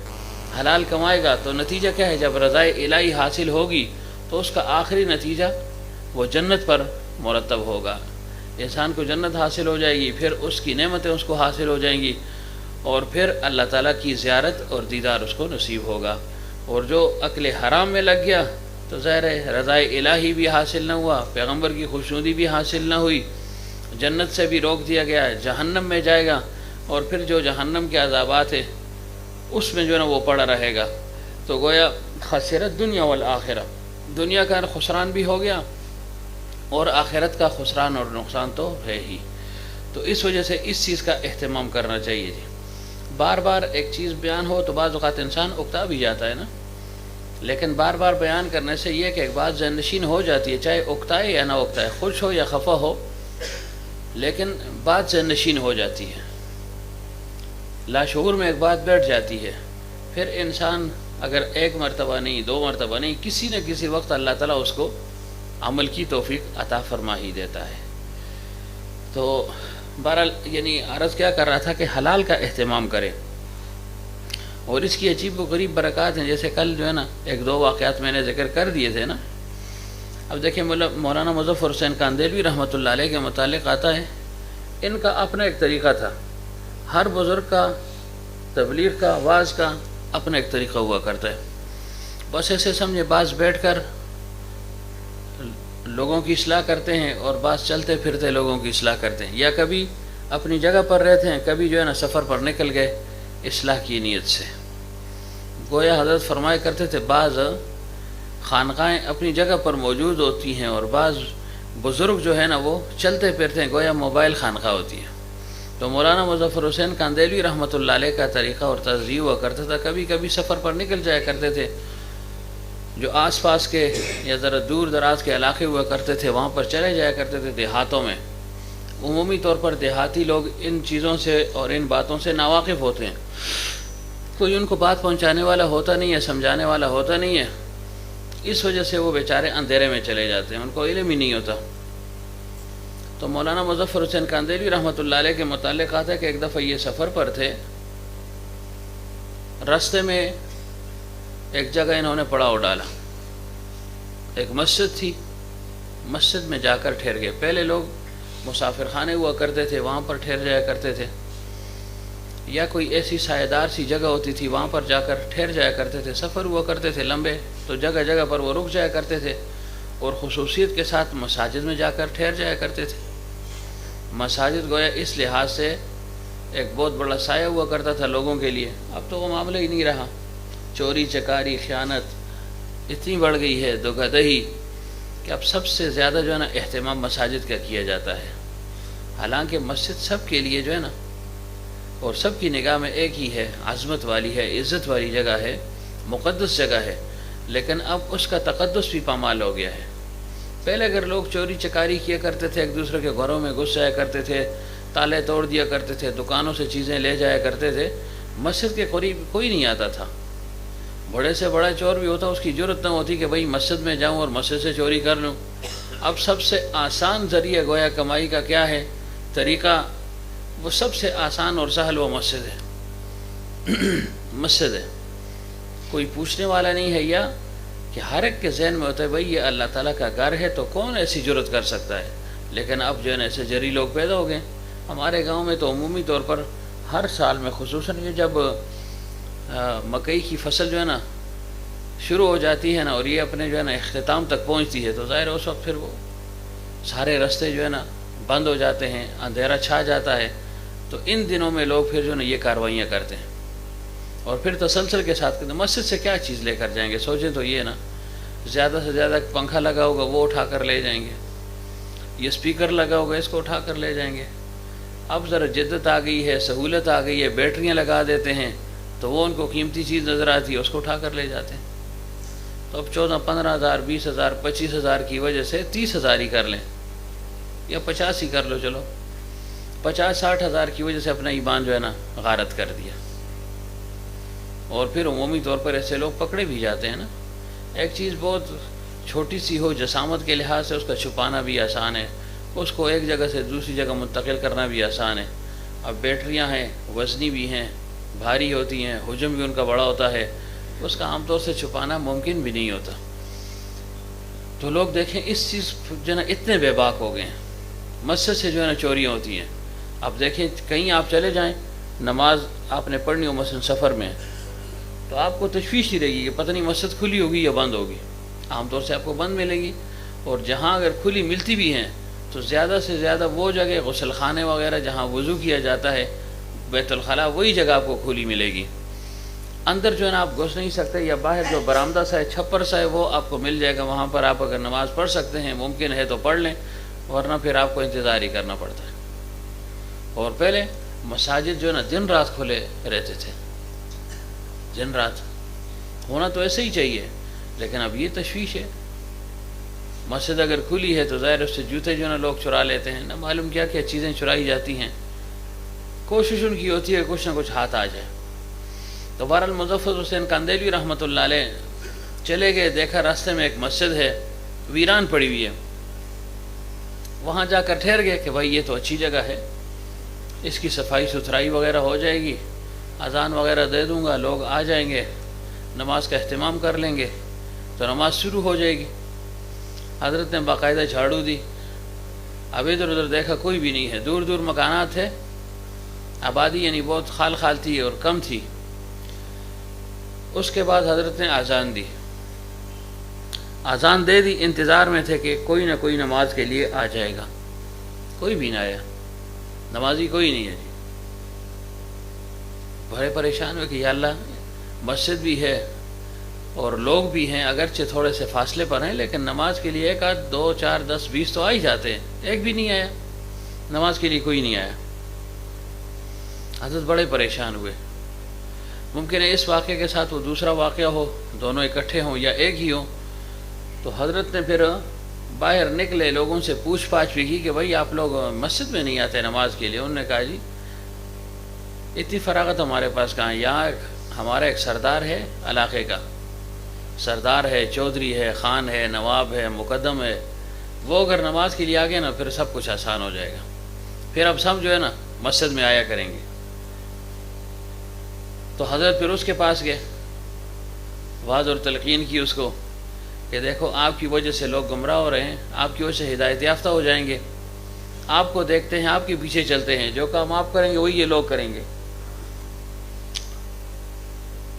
حلال کمائے گا تو نتیجہ کیا ہے؟ جب رضائے الہی حاصل ہوگی تو اس کا آخری نتیجہ وہ جنت پر مرتب ہوگا. انسان کو جنت حاصل ہو جائے گی، پھر اس کی نعمتیں اس کو حاصل ہو جائیں گی، اور پھر اللہ تعالیٰ کی زیارت اور دیدار اس کو نصیب ہوگا. اور جو عقل حرام میں لگ گیا تو ظاہر ہے رضائے الہی بھی حاصل نہ ہوا، پیغمبر کی خوشنودی بھی حاصل نہ ہوئی، جنت سے بھی روک دیا گیا، جہنم میں جائے گا، اور پھر جو جہنم کے عذابات ہیں اس میں جو ہے نا وہ پڑا رہے گا. تو گویا خسرت دنیا والآخرہ، دنیا کا خسران بھی ہو گیا اور آخرت کا خسران اور نقصان تو ہے ہی. تو اس وجہ سے اس چیز کا اہتمام کرنا چاہیے. جی بار بار ایک چیز بیان ہو تو بعض اوقات انسان اکتا بھی جاتا ہے نا، لیکن بار بار بیان کرنے سے یہ کہ ایک بات ذہن نشین ہو جاتی ہے، چاہے اکتائے یا نہ اکتائے، خوش ہو یا خفا ہو، لیکن بات ذہن نشین ہو جاتی ہے، لاشعور میں ایک بات بیٹھ جاتی ہے. پھر انسان اگر ایک مرتبہ نہیں، دو مرتبہ نہیں، کسی نہ کسی وقت اللہ تعالیٰ اس کو عمل کی توفیق عطا فرما ہی دیتا ہے. تو بہرحال یعنی عرض کیا کر رہا تھا کہ حلال کا اہتمام کرے، اور اس کی عجیب و غریب برکات ہیں. جیسے کل جو ہے نا ایک دو واقعات میں نے ذکر کر دیے تھے نا. اب دیکھیں مولانا مظفر حسین کاندیلوی رحمۃ اللہ علیہ کے متعلق آتا ہے، ان کا اپنا ایک طریقہ تھا. ہر بزرگ کا تبلیغ کا، واعظ کا اپنا ایک طریقہ ہوا کرتا ہے. بس ایسے سمجھے بعض بیٹھ کر لوگوں کی اصلاح کرتے ہیں اور بعض چلتے پھرتے لوگوں کی اصلاح کرتے ہیں، یا کبھی اپنی جگہ پر رہتے ہیں، کبھی جو ہے نا سفر پر نکل گئے اصلاح کی نیت سے. گویا حضرت فرمایا کرتے تھے بعض خانقاہیں اپنی جگہ پر موجود ہوتی ہیں اور بعض بزرگ جو ہے نا وہ چلتے پھرتے ہیں، گویا موبائل خانقاہ ہوتی ہے. تو مولانا مظفر حسین کاندیلوی رحمۃ اللہ علیہ کا طریقہ اور ترجیح ہوا کرتا تھا، کبھی کبھی سفر پر نکل جایا کرتے تھے، جو آس پاس کے یا ذرا دور دراز کے علاقے ہوا کرتے تھے وہاں پر چلے جایا کرتے تھے. دیہاتوں میں عمومی طور پر دیہاتی لوگ ان چیزوں سے اور ان باتوں سے ناواقف ہوتے ہیں، کوئی ان کو بات پہنچانے والا ہوتا نہیں ہے، سمجھانے والا ہوتا نہیں ہے، اس وجہ سے وہ بیچارے اندھیرے میں چلے جاتے ہیں، ان کو علم ہی نہیں ہوتا. تو مولانا مظفر حسین کاندیلوی رحمۃ اللہ علیہ کے متعلق آتا ہے کہ ایک دفعہ یہ سفر پر تھے، راستے میں ایک جگہ انہوں نے پڑاؤ ڈالا، ایک مسجد تھی، مسجد میں جا کر ٹھہر گئے. پہلے لوگ مسافر خانے ہوا کرتے تھے، وہاں پر ٹھہر جایا کرتے تھے، یا کوئی ایسی سایہ دار سی جگہ ہوتی تھی وہاں پر جا کر ٹھہر جایا کرتے تھے. سفر ہوا کرتے تھے لمبے تو جگہ جگہ پر وہ رک جایا کرتے تھے، اور خصوصیت کے ساتھ مساجد میں جا کر ٹھہر جایا کرتے تھے. مساجد گویا اس لحاظ سے ایک بہت بڑا سایہ ہوا کرتا تھا لوگوں کے لیے. اب تو وہ معاملہ ہی نہیں رہا، چوری چکاری خیانت اتنی بڑھ گئی ہے، دھوکہ دہی، کہ اب سب سے زیادہ جو ہے نا اہتمام مساجد کا کیا جاتا ہے. حالانکہ مسجد سب کے لیے جو ہے نا اور سب کی نگاہ میں ایک ہی ہے، عظمت والی ہے، عزت والی جگہ ہے، مقدس جگہ ہے، لیکن اب اس کا تقدس بھی پامال ہو گیا ہے. پہلے اگر لوگ چوری چکاری کیا کرتے تھے، ایک دوسرے کے گھروں میں گھس جایا کرتے تھے، تالے توڑ دیا کرتے تھے، دکانوں سے چیزیں لے جایا کرتے تھے، مسجد کے قریب کوئی نہیں آتا تھا. بڑے سے بڑا چور بھی ہوتا اس کی جرت نہ ہوتی کہ بھئی مسجد میں جاؤں اور مسجد سے چوری کر لوں. اب سب سے آسان ذریعہ گویا کمائی کا کیا ہے طریقہ، وہ سب سے آسان اور سہل وہ مسجد ہے. مسجد ہے، کوئی پوچھنے والا نہیں ہے، یا کہ ہر ایک کے ذہن میں ہوتا ہے بھئی یہ اللہ تعالیٰ کا گھر ہے تو کون ایسی جرت کر سکتا ہے. لیکن اب جو ہے نا ایسے جری لوگ پیدا ہو گئے. ہمارے گاؤں میں تو عمومی طور پر ہر سال میں خصوصاً یہ جب مکئی کی فصل جو ہے نا شروع ہو جاتی ہے نا اور یہ اپنے جو ہے نا اختتام تک پہنچتی ہے، تو ظاہر اس وقت پھر وہ سارے راستے جو ہے نا بند ہو جاتے ہیں، اندھیرا چھا جاتا ہے. تو ان دنوں میں لوگ پھر جو ہے نا یہ کاروائیاں کرتے ہیں اور پھر تسلسل کے ساتھ کرتے ہیں. مسجد سے کیا چیز لے کر جائیں گے؟ سوچیں تو یہ نا زیادہ سے زیادہ پنکھا لگا ہوگا وہ اٹھا کر لے جائیں گے، یہ اسپیکر لگا ہوگا اس کو اٹھا کر لے جائیں گے. اب ذرا جدت آ گئی ہے، سہولت آ گئی ہے، بیٹریاں لگا دیتے ہیں تو وہ ان کو قیمتی چیز نظر آتی ہے اس کو اٹھا کر لے جاتے ہیں. تو اب 14-15,000 20,000 25,000 کی وجہ سے 30,000 ہی کر لیں یا 50 ہی کر لو، چلو 50-60,000 کی وجہ سے اپنا ایمان جو ہے نا غارت کر دیا. اور پھر عمومی طور پر ایسے لوگ پکڑے بھی جاتے ہیں نا. ایک چیز بہت چھوٹی سی ہو، جسامت کے لحاظ سے اس کا چھپانا بھی آسان ہے، اس کو ایک جگہ سے دوسری جگہ منتقل کرنا بھی آسان ہے. اب بیٹریاں ہیں، وزنی بھی ہیں، بھاری ہوتی ہیں، حجم بھی ان کا بڑا ہوتا ہے، اس کا عام طور سے چھپانا ممکن بھی نہیں ہوتا. تو لوگ دیکھیں اس چیز جو ہے نا اتنے بے باک ہو گئے ہیں، مسجد سے جو ہے نا چوریاں ہوتی ہیں۔ اب دیکھیں کہیں آپ چلے جائیں، نماز آپ نے پڑھنی ہو مثلا سفر میں، تو آپ کو تشویش ہی رہے گی کہ پتہ نہیں مسجد کھلی ہوگی یا بند ہوگی۔ عام طور سے آپ کو بند ملے گی، اور جہاں اگر کھلی ملتی بھی ہیں تو زیادہ سے زیادہ وہ جگہ غسل خانے وغیرہ جہاں وضو کیا جاتا ہے، بیت الخلاء، وہی جگہ آپ کو کھلی ملے گی۔ اندر جو ہے نا آپ گھس نہیں سکتے، یا باہر جو برآمدہ سا ہے، چھپر سا ہے، وہ آپ کو مل جائے گا، وہاں پر آپ اگر نماز پڑھ سکتے ہیں، ممکن ہے تو پڑھ لیں، ورنہ پھر آپ کو انتظار ہی کرنا پڑتا ہے۔ اور پہلے مساجد جو ہے نا دن رات کھلے رہتے تھے، دن رات ہونا تو ایسے ہی چاہیے، لیکن اب یہ تشویش ہے۔ مسجد اگر کھلی ہے تو ظاہر اس سے جوتے جو ہے نا لوگ چرا لیتے ہیں، نہ معلوم کیا کیا چیزیں چرائی جاتی ہیں، کوشش ان کی ہوتی ہے کچھ نہ کچھ ہاتھ آ جائے۔ تو بہرحال مظفر حسین قندیلوی رحمۃ اللہ علیہ چلے گئے، دیکھا راستے میں ایک مسجد ہے ویران پڑی ہوئی ہے، وہاں جا کر ٹھہر گئے کہ بھائی یہ تو اچھی جگہ ہے، اس کی صفائی ستھرائی وغیرہ ہو جائے گی، اذان وغیرہ دے دوں گا، لوگ آ جائیں گے، نماز کا اہتمام کر لیں گے تو نماز شروع ہو جائے گی۔ حضرت نے باقاعدہ جھاڑو دی، اب ادھر ادھر دیکھا کوئی بھی نہیں ہے، دور دور مکانات تھے، آبادی یعنی بہت خال خال تھی اور کم تھی۔ اس کے بعد حضرت نے اذان دی، اذان دے دی، انتظار میں تھے کہ کوئی نہ کوئی نماز کے لیے آ جائے گا، کوئی بھی نہ آیا، نمازی کوئی نہیں ہے جی۔ بڑے پریشان ہوئے کہ یا اللہ، مسجد بھی ہے اور لوگ بھی ہیں، اگرچہ تھوڑے سے فاصلے پر ہیں، لیکن نماز کے لیے ایک آدھ 2 4 10 20 تو آ ہی جاتے ہیں، ایک بھی نہیں آیا، نماز کے لیے کوئی نہیں آیا۔ حضرت بڑے پریشان ہوئے۔ ممکن ہے اس واقعے کے ساتھ وہ دوسرا واقعہ ہو، دونوں اکٹھے ہوں یا ایک ہی ہوں۔ تو حضرت نے پھر باہر نکلے، لوگوں سے پوچھ پاچھ بھی کی کہ بھائی آپ لوگ مسجد میں نہیں آتے نماز کے لیے؟ انہوں نے کہا جی اتنی فراغت ہمارے پاس کہاں، یہاں ہمارا ایک سردار ہے، علاقے کا سردار ہے، چودھری ہے، خان ہے، نواب ہے، مقدم ہے، وہ اگر نماز کے لیے آ گئے نا پھر سب کچھ آسان ہو جائے گا، پھر اب سب جو ہے نا مسجد میں آیا کریں گے۔ تو حضرت پھر اس کے پاس گئے، واعظ اور تلقین کی اس کو کہ دیکھو آپ کی وجہ سے لوگ گمراہ ہو رہے ہیں، آپ کی وجہ سے ہدایت یافتہ ہو جائیں گے، آپ کو دیکھتے ہیں، آپ کے پیچھے چلتے ہیں، جو کام آپ کریں گے وہی یہ لوگ کریں گے۔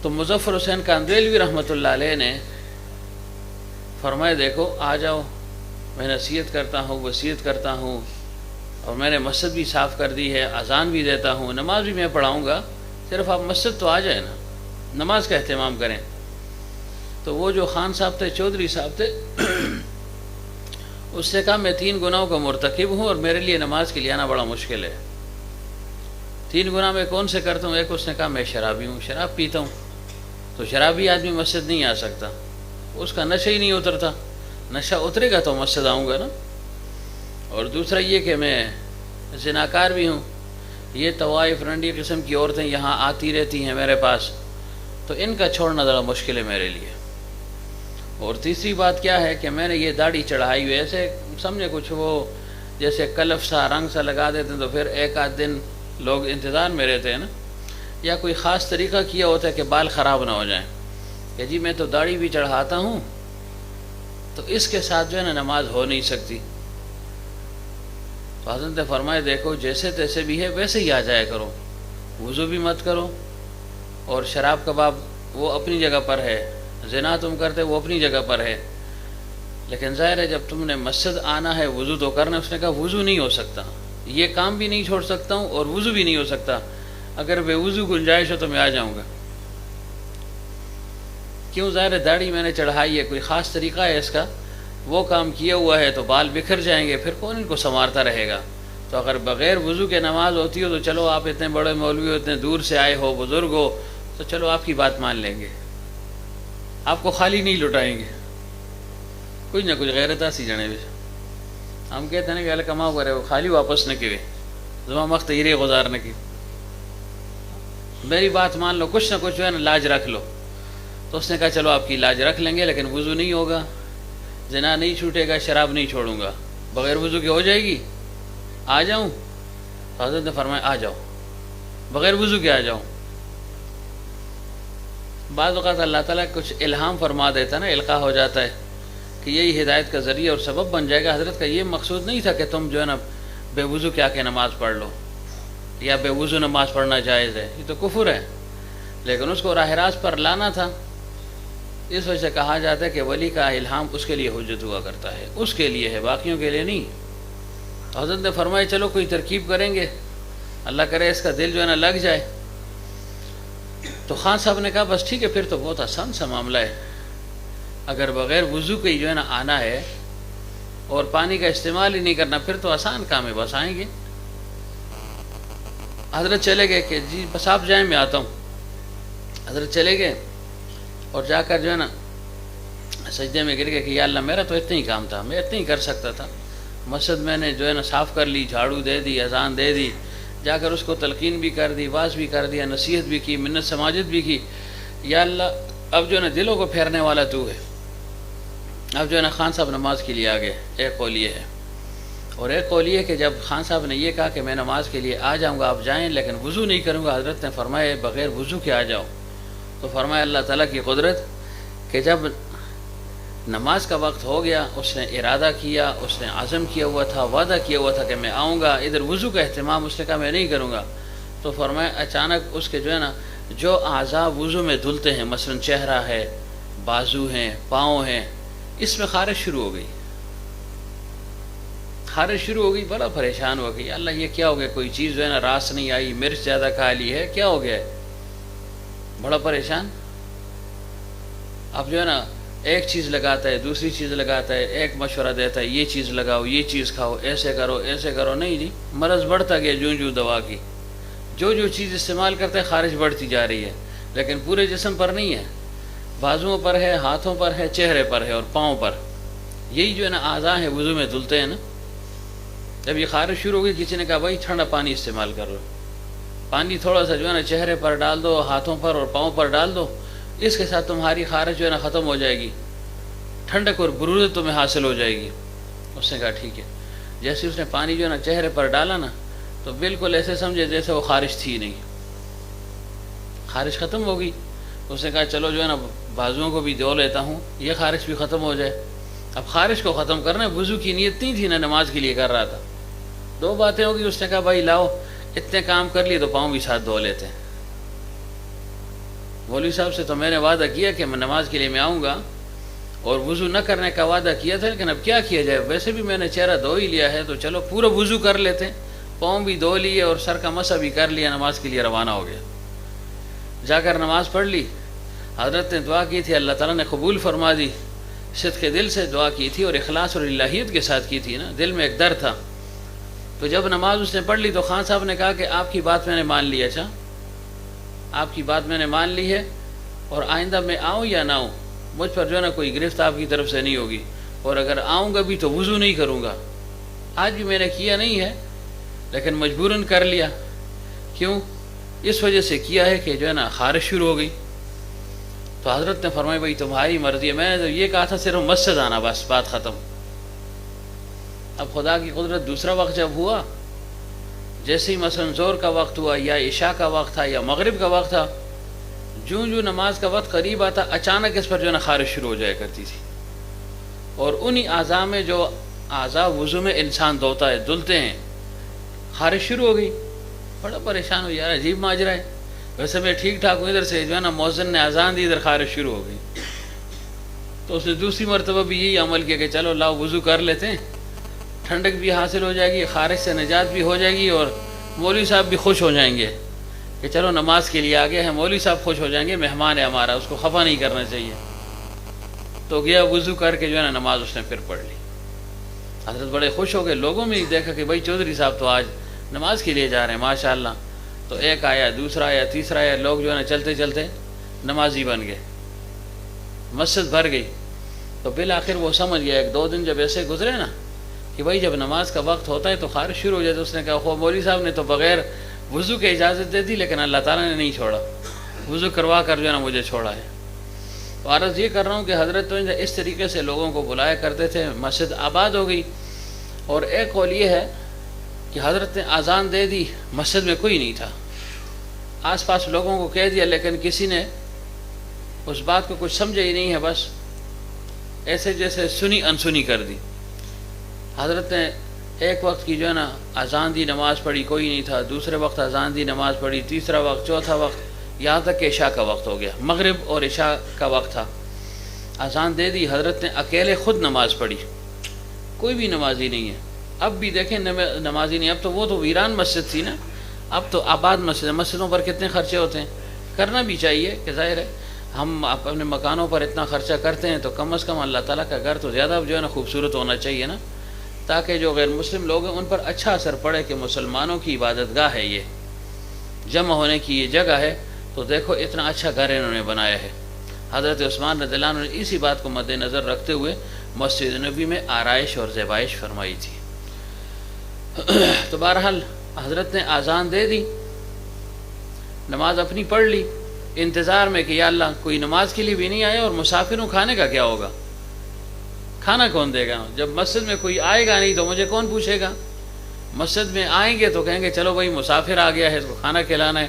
تو مظفر حسین قندیلوی رحمۃ اللہ علیہ نے فرمایا دیکھو آ جاؤ، میں نصیحت کرتا ہوں، وصیت کرتا ہوں، اور میں نے مسجد بھی صاف کر دی ہے، اذان بھی دیتا ہوں، نماز بھی میں پڑھاؤں گا، صرف آپ مسجد تو آ جائیں نا، نماز کا اہتمام کریں۔ تو وہ جو خان صاحب تھے، چودھری صاحب تھے، اس سے کہا میں 3 گناہوں کا مرتکب ہوں اور میرے لیے نماز کے لیے آنا بڑا مشکل ہے۔ 3 گناہ میں کون سے کرتا ہوں؟ ایک اس نے کہا میں شرابی ہوں، شراب پیتا ہوں، تو شرابی آدمی مسجد نہیں آ سکتا، اس کا نشہ ہی نہیں اترتا، نشہ اترے گا تو مسجد آؤں گا نا۔ اور دوسرا یہ کہ میں زناکار بھی ہوں، یہ طوائف رنڈی قسم کی عورتیں یہاں آتی رہتی ہیں میرے پاس، تو ان کا چھوڑنا ذرا مشکل ہے میرے لیے۔ اور تیسری بات کیا ہے کہ میں نے یہ داڑھی چڑھائی ہوئی، ایسے سمجھے کچھ وہ جیسے کلف سا رنگ سا لگا دیتے ہیں، تو پھر ایک آدھ دن لوگ انتظار میں رہتے ہیں نا، یا کوئی خاص طریقہ کیا ہوتا ہے کہ بال خراب نہ ہو جائیں، کہ جی میں تو داڑھی بھی چڑھاتا ہوں تو اس کے ساتھ جو ہے نا نماز ہو نہیں سکتی۔ تو حضرت نے فرمایا دیکھو جیسے تیسے بھی ہے ویسے ہی آ جایا کرو، وضو بھی مت کرو، اور شراب کباب وہ اپنی جگہ پر ہے، زنا تم کرتے وہ اپنی جگہ پر ہے، لیکن ظاہر ہے جب تم نے مسجد آنا ہے وضو تو کرنا۔ اس نے کہا وضو نہیں ہو سکتا، یہ کام بھی نہیں چھوڑ سکتا ہوں اور وضو بھی نہیں ہو سکتا، اگر بے وضو گنجائش ہو تو میں آ جاؤں گا۔ کیوں؟ ظاہر ہے داڑھی میں نے چڑھائی ہے، کوئی خاص طریقہ ہے اس کا، وہ کام کیا ہوا ہے تو بال بکھر جائیں گے، پھر کون ان کو سنوارتا رہے گا۔ تو اگر بغیر وضو کے نماز ہوتی ہو تو چلو آپ اتنے بڑے مولوی ہو، اتنے دور سے آئے ہو، بزرگ ہو، تو چلو آپ کی بات مان لیں گے، آپ کو خالی نہیں لٹائیں گے، کچھ نہ کچھ غیرت سی جنے بھی۔ ہم کہتے ہیں کہ اللہ کماؤ کرے وہ خالی واپس نہ کیے زما مخت ہیرے گزارنے کی، میری بات مان لو، کچھ نہ کچھ جو ہے نا لاج رکھ لو۔ تو اس نے کہا چلو آپ کی لاج رکھ لیں گے، لیکن وضو نہیں ہوگا، زنا نہیں چھوٹے گا، شراب نہیں چھوڑوں گا، بغیر وضو کے ہو جائے گی، آ جاؤں؟ حضرت نے فرمایا آ جاؤ، بغیر وضو کے آ جاؤ۔ بعض اوقات اللہ تعالیٰ کچھ الہام فرما دیتا ہے نا، القاء ہو جاتا ہے کہ یہی ہدایت کا ذریعہ اور سبب بن جائے گا۔ حضرت کا یہ مقصود نہیں تھا کہ تم جو ہے نا بے وضو کیا کہ نماز پڑھ لو یا بے وضو نماز پڑھنا جائز ہے، یہ تو کفر ہے، لیکن اس کو راہ راست پر لانا تھا۔ اس وجہ سے کہا جاتا ہے کہ ولی کا الہام اس کے لیے حجت ہوا کرتا ہے، اس کے لیے ہے، باقیوں کے لیے نہیں۔ حضرت نے فرمایا چلو کوئی ترکیب کریں گے، اللہ کرے اس کا دل جو ہے نا لگ جائے۔ تو خان صاحب نے کہا بس ٹھیک ہے، پھر تو بہت آسان سا معاملہ ہے، اگر بغیر وضو کے ہی جو ہے نا آنا ہے اور پانی کا استعمال ہی نہیں کرنا، پھر تو آسان کام ہے، بس آئیں گے۔ حضرت چلے گئے کہ جی بس آپ جائیں میں آتا ہوں۔ حضرت چلے گئے اور جا کر جو ہے نا سجدے میں گر گئے کہ یا اللہ میرا تو اتنا ہی کام تھا، میں اتنا ہی کر سکتا تھا۔ مسجد میں نے جو ہے نا صاف کر لی، جھاڑو دے دی، اذان دے دی، جا کر اس کو تلقین بھی کر دی، واز بھی کر دیا، نصیحت بھی کی، منت سماجت بھی کی۔ یا اللہ اب جو ہے نا دلوں کو پھیرنے والا تو ہے۔ اب جو ہے نا خان صاحب نماز کے لیے آگے، ایک قول یہ ہے، اور ایک قول یہ کہ جب خان صاحب نے یہ کہا کہ میں نماز کے لیے آ جاؤں گا آپ جائیں لیکن وضو نہیں کروں گا، حضرت نے فرمایا بغیر وضو کے آ جاؤ۔ تو فرمایا اللہ تعالیٰ کی قدرت کہ جب نماز کا وقت ہو گیا، اس نے ارادہ کیا، اس نے عزم کیا ہوا تھا، وعدہ کیا ہوا تھا کہ میں آؤں گا، ادھر وضو کا اہتمام اس نے کہا میں نہیں کروں گا۔ تو فرمایا اچانک اس کے جو ہے نا جو اعضاء وضو میں دھلتے ہیں، مثلا چہرہ ہے، بازو ہیں، پاؤں ہیں، اس میں خارش شروع ہو گئی، خارش شروع ہو گئی۔ بڑا پریشان ہو گئی، اللہ یہ کیا ہو گیا، کوئی چیز جو ہے نا راس نہیں آئی، مرچ زیادہ کھا لی ہے، کیا ہو گیا ہے؟ بڑا پریشان۔ اب جو ہے نا ایک چیز لگاتا ہے، دوسری چیز لگاتا ہے، ایک مشورہ دیتا ہے یہ چیز لگاؤ، یہ چیز کھاؤ، ایسے کرو ایسے کرو، نہیں جی، مرض بڑھتا گیا جو دوا کی، جو چیز استعمال کرتا ہے خارش بڑھتی جا رہی ہے، لیکن پورے جسم پر نہیں ہے، بازوؤں پر ہے، ہاتھوں پر ہے، چہرے پر ہے اور پاؤں پر۔ یہی جو ہے نا اعضاء ہیں وضو میں دھلتے ہیں نا۔ جب یہ خارش شروع ہو گئی، کسی نے کہا بھائی ٹھنڈا پانی استعمال کر لو، پانی تھوڑا سا جو ہے نا چہرے پر ڈال دو، ہاتھوں پر اور پاؤں پر ڈال دو، اس کے ساتھ تمہاری خارش جو ہے نا ختم ہو جائے گی، ٹھنڈک اور برودت تمہیں حاصل ہو جائے گی۔ اس نے کہا ٹھیک ہے۔ جیسے اس نے پانی جو ہے نا چہرے پر ڈالا نا تو بالکل ایسے سمجھے جیسے وہ خارش تھی نہیں، خارش ختم ہو گئی۔ اس نے کہا چلو جو ہے نا بازوؤں کو بھی دھو لیتا ہوں، یہ خارش بھی ختم ہو جائے۔ اب خارش کو ختم کرنا ہے، وضو کی نیت نہیں تھی نا، نماز کے لیے کر رہا تھا۔ دو باتیں ہوگی۔ اس نے کہا بھائی لاؤ اتنے کام کر لیے تو پاؤں بھی ساتھ دھو لیتے ہیں۔ مولوی صاحب سے تو میں نے وعدہ کیا کہ میں نماز کے لیے میں آؤں گا اور وضو نہ کرنے کا وعدہ کیا تھا، لیکن اب کیا کیا جائے، ویسے بھی میں نے چہرہ دھو ہی لیا ہے تو چلو پورا وضو کر لیتے، پاؤں بھی دھو لیے اور سر کا مسح بھی کر لیا، نماز کے لیے روانہ ہو گیا۔ جا کر نماز پڑھ لی۔ حضرت نے دعا کی تھی، اللہ تعالیٰ نے قبول فرما دی، صدق کے دل سے دعا کی تھی اور اخلاص اور الہیت کے ساتھ کی تھی نا، دل میں ایک ڈر تھا۔ تو جب نماز اس نے پڑھ لی تو خان صاحب نے کہا کہ آپ کی بات میں نے مان لی، اچھا آپ کی بات میں نے مان لی ہے، اور آئندہ میں آؤں یا نہ آؤں مجھ پر جو ہے نا کوئی گرفت آپ کی طرف سے نہیں ہوگی، اور اگر آؤں گا بھی تو وضو نہیں کروں گا۔ آج بھی میں نے کیا نہیں ہے لیکن مجبوراً کر لیا۔ کیوں؟ اس وجہ سے کیا ہے کہ جو ہے نا خارش شروع ہو گئی۔ تو حضرت نے فرمایا بھائی تمہاری مرضی ہے، میں نے تو یہ کہا تھا صرف مسجد آنا، بس بات ختم۔ اب خدا کی قدرت دوسرا وقت جب ہوا، جیسے ہی مثلا ظہر کا وقت ہوا یا عشاء کا وقت تھا یا مغرب کا وقت تھا، جو نماز کا وقت قریب آتا اچانک اس پر جو ہے نا خارش شروع ہو جایا کرتی تھی، اور انہی اعضاء میں جو اعضاء وضو میں انسان دھوتا ہے دھلتے ہیں، خارش شروع ہو گئی۔ بڑا پریشان ہو، یار عجیب ماجرا ہے، ویسے میں ٹھیک ٹھاک ہوں، ادھر سے جو ہے نا مؤذن نے اذان دی، ادھر خارش شروع ہو گئی۔ تو اس نے دوسری مرتبہ بھی یہی عمل کیا کہ چلو لاؤ وضو کر لیتے ہیں، ٹھنڈک بھی حاصل ہو جائے گی، خارش سے نجات بھی ہو جائے گی، اور مولوی صاحب بھی خوش ہو جائیں گے کہ چلو نماز کے لیے آگے ہیں، مولوی صاحب خوش ہو جائیں گے، مہمان ہے ہمارا، اس کو خفا نہیں کرنا چاہیے۔ تو گیا وضو کر کے جو ہے نا نماز اس نے پھر پڑھ لی۔ حضرت بڑے خوش ہو گئے، لوگوں میں دیکھا کہ بھائی چودھری صاحب تو آج نماز کے لیے جا رہے ہیں ماشاءاللہ۔ تو ایک آیا، دوسرا آیا، تیسرا آیا، لوگ جو ہے نا چلتے چلتے نمازی بن گئے، مسجد بھر گئی۔ تو بالآخر وہ سمجھ گیا، ایک دو دن جب ایسے گزرے نا کہ بھائی جب نماز کا وقت ہوتا ہے تو خارش شروع ہو جاتی، اس نے کہا خو مولوی صاحب نے تو بغیر وضو کے اجازت دے دی، لیکن اللہ تعالیٰ نے نہیں چھوڑا، وضو کروا کر جو ہے نا مجھے چھوڑا ہے۔ تو عرض یہ کر رہا ہوں کہ حضرت تو اس طریقے سے لوگوں کو بلایا کرتے تھے، مسجد آباد ہو گئی۔ اور ایک قول یہ ہے کہ حضرت نے اذان دے دی، مسجد میں کوئی نہیں تھا، آس پاس لوگوں کو کہہ دیا، لیکن کسی نے اس بات کو کچھ سمجھا ہی نہیں ہے، بس ایسے جیسے سنی انسنی کر دی۔ حضرت نے ایک وقت کی جو ہے نا اذان دی نماز پڑھی، کوئی نہیں تھا، دوسرے وقت اذان دی نماز پڑھی، تیسرا وقت، چوتھا وقت، یہاں تک کہ عشاء کا وقت ہو گیا، مغرب اور عشاء کا وقت تھا۔ اذان دے دی، حضرت نے اکیلے خود نماز پڑھی، کوئی بھی نمازی نہیں ہے۔ اب بھی دیکھیں نمازی نہیں، اب تو وہ تو ویران مسجد تھی نا، اب تو آباد مسجد، مسجدوں پر کتنے خرچے ہوتے ہیں، کرنا بھی چاہیے کہ ظاہر ہے ہم اپنے مکانوں پر اتنا خرچہ کرتے ہیں تو کم از کم اللہ تعالیٰ کا گھر تو زیادہ جو ہے نا خوبصورت ہونا چاہیے نا، تاکہ جو غیر مسلم لوگ ہیں ان پر اچھا اثر پڑے کہ مسلمانوں کی عبادت گاہ ہے، یہ جمع ہونے کی یہ جگہ ہے، تو دیکھو اتنا اچھا گھر انہوں نے بنایا ہے۔ حضرت عثمان رضی اللہ عنہ نے اسی بات کو مد نظر رکھتے ہوئے مسجد نبی میں آرائش اور زیبائش فرمائی تھی۔ تو بہرحال حضرت نے اذان دے دی، نماز اپنی پڑھ لی، انتظار میں کہ یا اللہ کوئی نماز کے لیے بھی نہیں آیا، اور مسافروں کھانے کا کیا ہوگا، کھانا کون دے گا، جب مسجد میں کوئی آئے گا نہیں تو مجھے کون پوچھے گا، مسجد میں آئیں گے تو کہیں گے چلو بھائی مسافر آ گیا ہے اس کو کھانا کھلانا ہے۔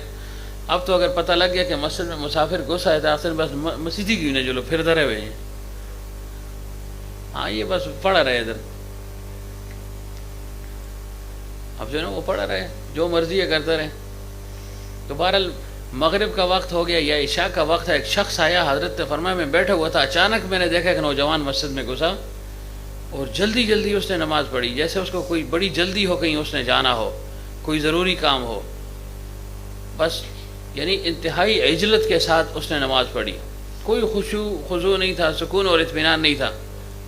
اب تو اگر پتہ لگ گیا کہ مسجد میں مسافر گھس آئے تو آخر بس مسجد ہی کیوں نہیں جو لوگ پھر دھرے ہوئے ہیں، ہاں یہ بس پڑا رہے ادھر، اب جو ہے نا وہ پڑا رہے جو مرضی ہے کرتا رہے۔ تو بہرحال مغرب کا وقت ہو گیا یا عشاء کا وقت ہے، ایک شخص آیا، حضرت نے فرمایا میں بیٹھا ہوا تھا، اچانک میں نے دیکھا کہ نوجوان مسجد میں گھسا اور جلدی جلدی اس نے نماز پڑھی، جیسے اس کو کوئی بڑی جلدی ہو، کہیں اس نے جانا ہو، کوئی ضروری کام ہو، بس یعنی انتہائی عجلت کے ساتھ اس نے نماز پڑھی، کوئی خضوع نہیں تھا، سکون اور اطمینان نہیں تھا،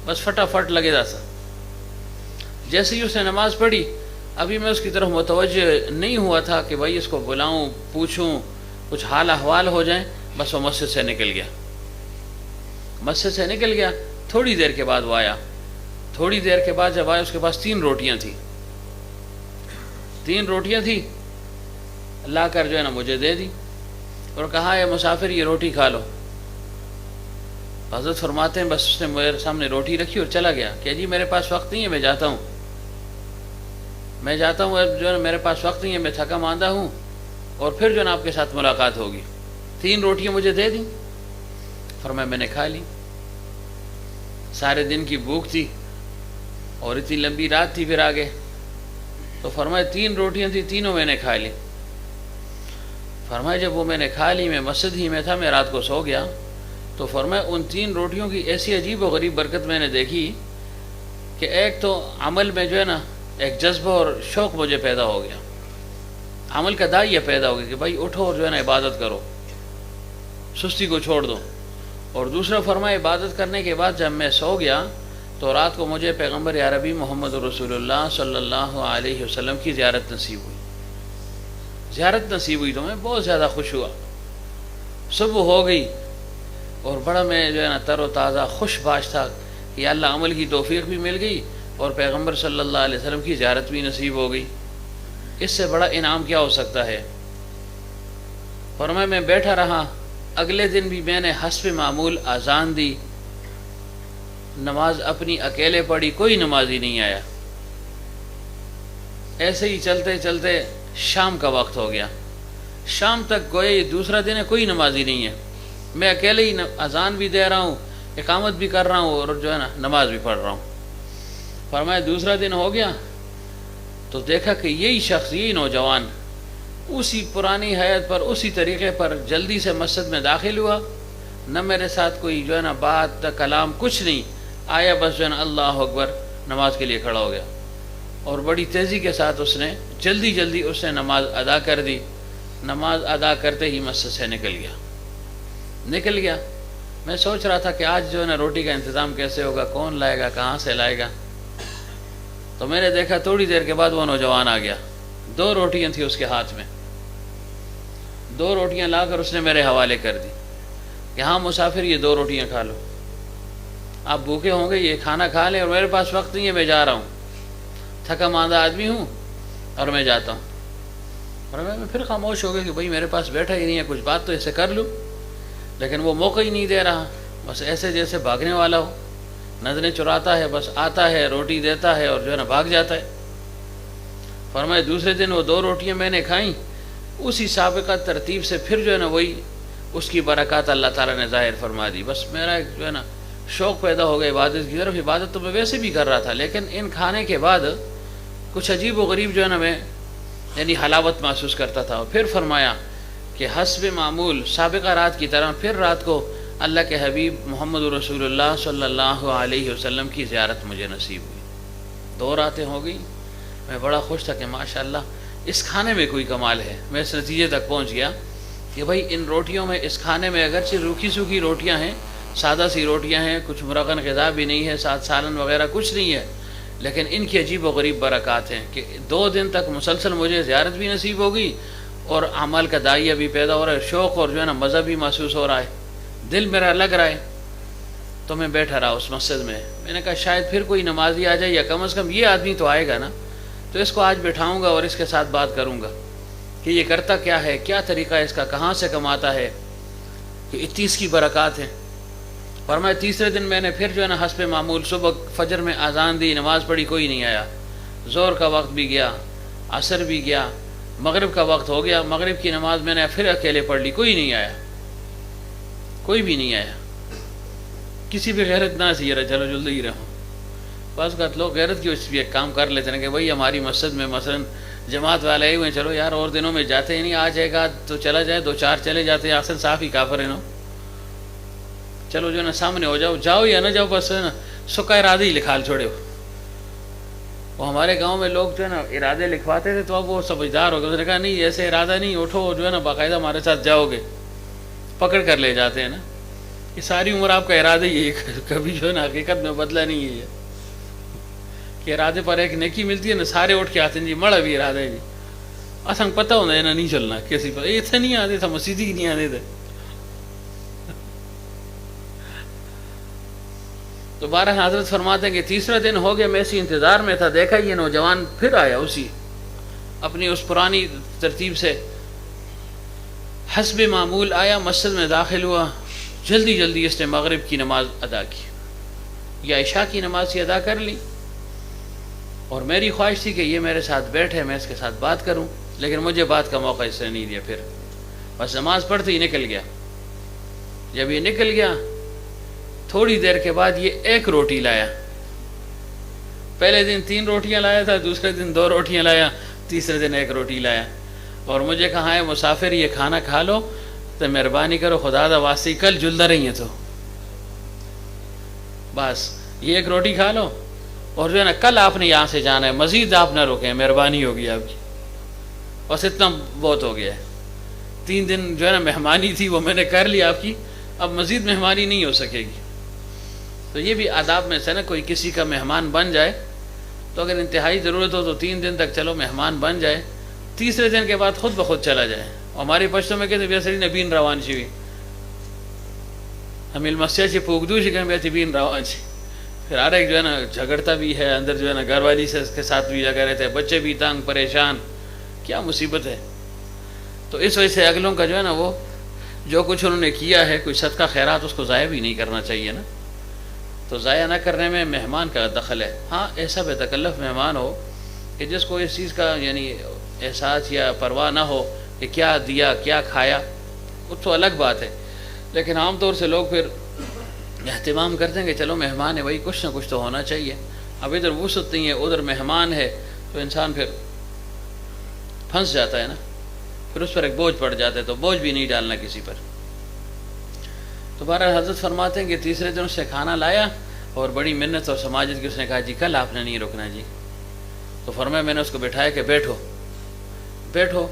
بس فٹافٹ لگے دا سا۔ جیسے ہی اس نے نماز پڑھی، ابھی میں اس کی طرف متوجہ نہیں ہوا تھا کہ بھائی اس کو بلاؤں، پوچھوں، کچھ حال احوال ہو جائیں، بس وہ مسجد سے نکل گیا، مسجد سے نکل گیا۔ تھوڑی دیر کے بعد وہ آیا، تھوڑی دیر کے بعد جب آیا اس کے پاس 3 روٹیاں تھیں، 3 روٹیاں تھیں، لا کر جو ہے نا مجھے دے دی اور کہا اے مسافر یہ روٹی کھا لو۔ حضرت فرماتے ہیں بس اس نے میرے سامنے روٹی رکھی اور چلا گیا کہ جی میرے پاس وقت نہیں ہے، میں جاتا ہوں، جو ہے نا میرے پاس وقت نہیں ہے، میں تھکا ماندہ ہوں، اور پھر جو ہے نا آپ کے ساتھ ملاقات ہوگی۔ 3 روٹیاں مجھے دے دیں، فرمایا میں نے کھا لی، سارے دن کی بھوک تھی اور اتنی لمبی رات تھی پھر آگے، تو فرمایا 3 روٹیاں تھیں، تینوں میں نے کھا لی۔ فرمایا جب وہ میں نے کھا لی، میں مسجد ہی میں تھا، میں رات کو سو گیا، تو فرمایا ان 3 روٹیوں کی ایسی عجیب و غریب برکت میں نے دیکھی کہ ایک تو عمل میں جو ہے نا ایک جذبہ اور شوق مجھے پیدا ہو گیا، عمل کا داعیہ پیدا ہو گیا کہ بھائی اٹھو اور جو ہے نا عبادت کرو، سستی کو چھوڑ دو۔ اور دوسرا فرمایا عبادت کرنے کے بعد جب میں سو گیا تو رات کو مجھے پیغمبر عربی محمد رسول اللہ صلی اللہ علیہ وسلم کی زیارت نصیب ہوئی، تو میں بہت زیادہ خوش ہوا۔ صبح ہو گئی اور بڑا میں جو ہے نا تر و تازہ خوش باش تھا کہ یا اللہ عمل کی توفیق بھی مل گئی اور پیغمبر صلی اللہ علیہ وسلم کی زیارت بھی نصیب ہو گئی، اس سے بڑا انعام کیا ہو سکتا ہے۔ فرمایا میں بیٹھا رہا، اگلے دن بھی میں نے حسب معمول اذان دی، نماز اپنی اکیلے پڑھی، کوئی نمازی نہیں آیا۔ ایسے ہی چلتے چلتے شام کا وقت ہو گیا، شام تک گویا یہ دوسرا دن ہے، کوئی نمازی نہیں ہے، میں اکیلے ہی اذان بھی دے رہا ہوں، اقامت بھی کر رہا ہوں اور جو ہے نا نماز بھی پڑھ رہا ہوں۔ فرمایا دوسرا دن ہو گیا تو دیکھا کہ یہی شخص، یہی نوجوان اسی پرانی حیات پر، اسی طریقے پر جلدی سے مسجد میں داخل ہوا، نہ میرے ساتھ کوئی جو ہے نا بات نہ کلام، کچھ نہیں، آیا بس جو ہے نا اللہ اکبر نماز کے لیے کھڑا ہو گیا، اور بڑی تیزی کے ساتھ اس نے جلدی اس نے نماز ادا کر دی۔ نماز ادا کرتے ہی مسجد سے نکل گیا۔ میں سوچ رہا تھا کہ آج جو ہے نا روٹی کا انتظام کیسے ہوگا، کون لائے گا، کہاں سے لائے گا، تو میں نے دیکھا تھوڑی دیر کے بعد وہ نوجوان آ گیا، 2 روٹیاں تھیں اس کے ہاتھ میں، 2 روٹیاں لا کر اس نے میرے حوالے کر دی کہ ہاں مسافر یہ 2 روٹیاں کھا لو، آپ بھوکے ہوں گے، یہ کھانا کھا لیں، اور میرے پاس وقت نہیں ہے، میں جا رہا ہوں، تھکا ماندہ آدمی ہوں اور میں جاتا ہوں۔ اور میں پھر خاموش ہو گیا کہ بھائی میرے پاس بیٹھا ہی نہیں ہے، کچھ بات تو اسے کر لوں، لیکن وہ موقع ہی نہیں دے رہا، بس ایسے جیسے بھاگنے والا ہو، نظریں چراتا ہے، بس آتا ہے، روٹی دیتا ہے اور جو ہے نا بھاگ جاتا ہے۔ فرمایا دوسرے دن وہ 2 روٹیاں میں نے کھائیں، اسی سابقہ ترتیب سے پھر جو ہے نا وہی اس کی برکات اللہ تعالیٰ نے ظاہر فرما دی، بس میرا جو ہے نا شوق پیدا ہو گیا عبادت کی طرف. عبادت تو میں ویسے بھی کر رہا تھا, لیکن ان کھانے کے بعد کچھ عجیب و غریب جو ہے نا میں یعنی حلاوت محسوس کرتا تھا. اور پھر فرمایا کہ حسب معمول سابقہ رات کی طرح پھر رات کو اللہ کے حبیب محمد رسول اللہ صلی اللہ علیہ وسلم کی زیارت مجھے نصیب ہوئی. 2 راتیں ہو گئی. میں بڑا خوش تھا کہ ماشاءاللہ اس کھانے میں کوئی کمال ہے. میں اس نتیجے تک پہنچ گیا کہ بھائی ان روٹیوں میں, اس کھانے میں اگرچہ روکھی سوکھی روٹیاں ہیں, سادہ سی روٹیاں ہیں, کچھ مرغن غذا بھی نہیں ہے, ساتھ سالن وغیرہ کچھ نہیں ہے, لیکن ان کی عجیب و غریب برکات ہیں کہ 2 دن تک مسلسل مجھے زیارت بھی نصیب ہوگی اور اعمال کا داعیہ بھی پیدا ہو رہا ہے, شوق اور جو ہے نا مزہ بھی محسوس ہو رہا ہے, دل میرا لگ رہا ہے. تو میں بیٹھا رہا اس مسجد میں. میں نے کہا شاید پھر کوئی نمازی آ جائے, یا کم از کم یہ آدمی تو آئے گا نا, تو اس کو آج بٹھاؤں گا اور اس کے ساتھ بات کروں گا کہ یہ کرتا کیا ہے, کیا طریقہ ہے اس کا, کہاں سے کماتا ہے, کہ اتنی اس کی برکات ہیں. فرمایا تیسرے دن میں نے پھر جو ہے نا حسب معمول صبح فجر میں اذان دی, نماز پڑھی, کوئی نہیں آیا. ظہر کا وقت بھی گیا, عصر بھی گیا, مغرب کا وقت ہو گیا, مغرب کی نماز میں نے پھر اکیلے پڑھ لی, کوئی نہیں آیا, کوئی بھی نہیں آیا. کسی بھی غیرت نہ سی رہا, چلو جلدی ہی رہو. بعض اوقات لوگ غیرت کی وجہ سے بھی ایک کام کر لیتے ہیں کہ بھائی ہماری مسجد میں مثلا جماعت والے آئے ہوئے ہیں, چلو یار اور دنوں میں جاتے ہی نہیں, آ جائے گا تو چلا جائے, 2-4 چلے جاتے ہیں, اصل صاف ہی کافر ہیں نا, چلو جو ہے نا سامنے ہو جاؤ, جاؤ یا نہ جاؤ, بس ہے نا سکا ارادے ہی لکھال چھوڑے ہو. وہ ہمارے گاؤں میں لوگ جو ہے نا ارادے لکھواتے تھے, تو اب وہ سمجھدار ہو گئے, اس نے کہا نہیں ایسے ارادہ نہیں, اٹھو جو ہے نا باقاعدہ ہمارے ساتھ جاؤ گے, پکڑ کر لے جاتے ہیں نا. یہ ساری عمر آپ کا ارادہ ہی ہے, کبھی جو ہے نا حقیقت میں بدلا نہیں ہے. کہ ارادے پر ایک نیکی ملتی ہے نا, سارے اٹھ کے آتے ہیں جی مڑا بھی ارادہ ہے جی, اصل پتہ ہونا ہے نا نہیں چلنا کسی پر, یہ تھے نہیں آتے تھا, مسجد ہی نہیں آتے تھے. تو بہرحال حضرت فرماتے ہیں کہ تیسرا دن ہو گیا, میں اسی انتظار میں تھا, دیکھا یہ نوجوان پھر آیا اسی اپنی اس پرانی ترتیب سے, حسب معمول آیا, مسجد میں داخل ہوا, جلدی جلدی اس نے مغرب کی نماز ادا کی یا عشاء کی نماز ہی ادا کر لی. اور میری خواہش تھی کہ یہ میرے ساتھ بیٹھے, میں اس کے ساتھ بات کروں, لیکن مجھے بات کا موقع اس نے نہیں دیا. پھر بس نماز پڑھتے ہی نکل گیا. جب یہ نکل گیا تھوڑی دیر کے بعد یہ 1 روٹی لایا. پہلے دن 3 روٹیاں لایا تھا, دوسرے دن 2 روٹیاں لایا, تیسرے دن 1 روٹی لایا. اور مجھے کہا ہے مسافر یہ کھانا کھا لو تو مہربانی کرو خدا دا واسطے کل جلدہ رہی ہیں, تو بس یہ 1 روٹی کھا لو, اور جو ہے نا کل آپ نے یہاں سے جانا ہے, مزید آپ نہ رکیں, مہربانی ہوگی آپ کی, بس اتنا بہت ہو گیا ہے. 3 دن جو ہے نا مہمانی تھی وہ میں نے کر لی آپ کی, اب مزید مہمانی نہیں ہو سکے گی. تو یہ بھی آداب میں سے نا, کوئی کسی کا مہمان بن جائے تو اگر انتہائی ضرورت ہو تو 3 دن تک چلو مہمان بن جائے, تیسرے دن کے بعد خود بخود چلا جائے. ہماری پشتوں میں کہتے ہیں بیسری نبین روان شوی, ہم المسیح سے پوگدو شکن بیتی بین روان شی. پھر ہر ایک جو ہے نا جھگڑتا بھی ہے اندر, جو ہے نا گھر والی سے اس کے ساتھ بھی لگا رہتے ہیں, بچے بھی تنگ پریشان, کیا مصیبت ہے. تو اس وجہ سے اگلوں کا جو ہے نا وہ جو کچھ انہوں نے کیا ہے, کوئی صدقہ خیرات, اس کو ضائع بھی نہیں کرنا چاہیے نا. تو ضائع نہ کرنے میں مہمان کا دخل ہے. ہاں ایسا بے تکلف مہمان ہو کہ جس کو اس چیز کا یعنی احساس یا پرواہ نہ ہو کہ کیا دیا کیا کھایا, وہ تو الگ بات ہے. لیکن عام طور سے لوگ پھر اہتمام کرتے ہیں کہ چلو مہمان ہے بھائی, کچھ نہ کچھ تو ہونا چاہیے. اب ادھر وسعت نہیں ہے, ادھر مہمان ہے, تو انسان پھر پھنس جاتا ہے نا, پھر اس پر ایک بوجھ پڑ جاتا ہے. تو بوجھ بھی نہیں ڈالنا کسی پر. تو بہرحال حضرت فرماتے ہیں کہ تیسرے دن اس سے کھانا لایا, اور بڑی منت اور سماجت کی اس نے کہا جی کل آپ نے نہیں رکنا جی. تو فرمایا میں نے اس کو بٹھایا کہ بیٹھو بیٹھو,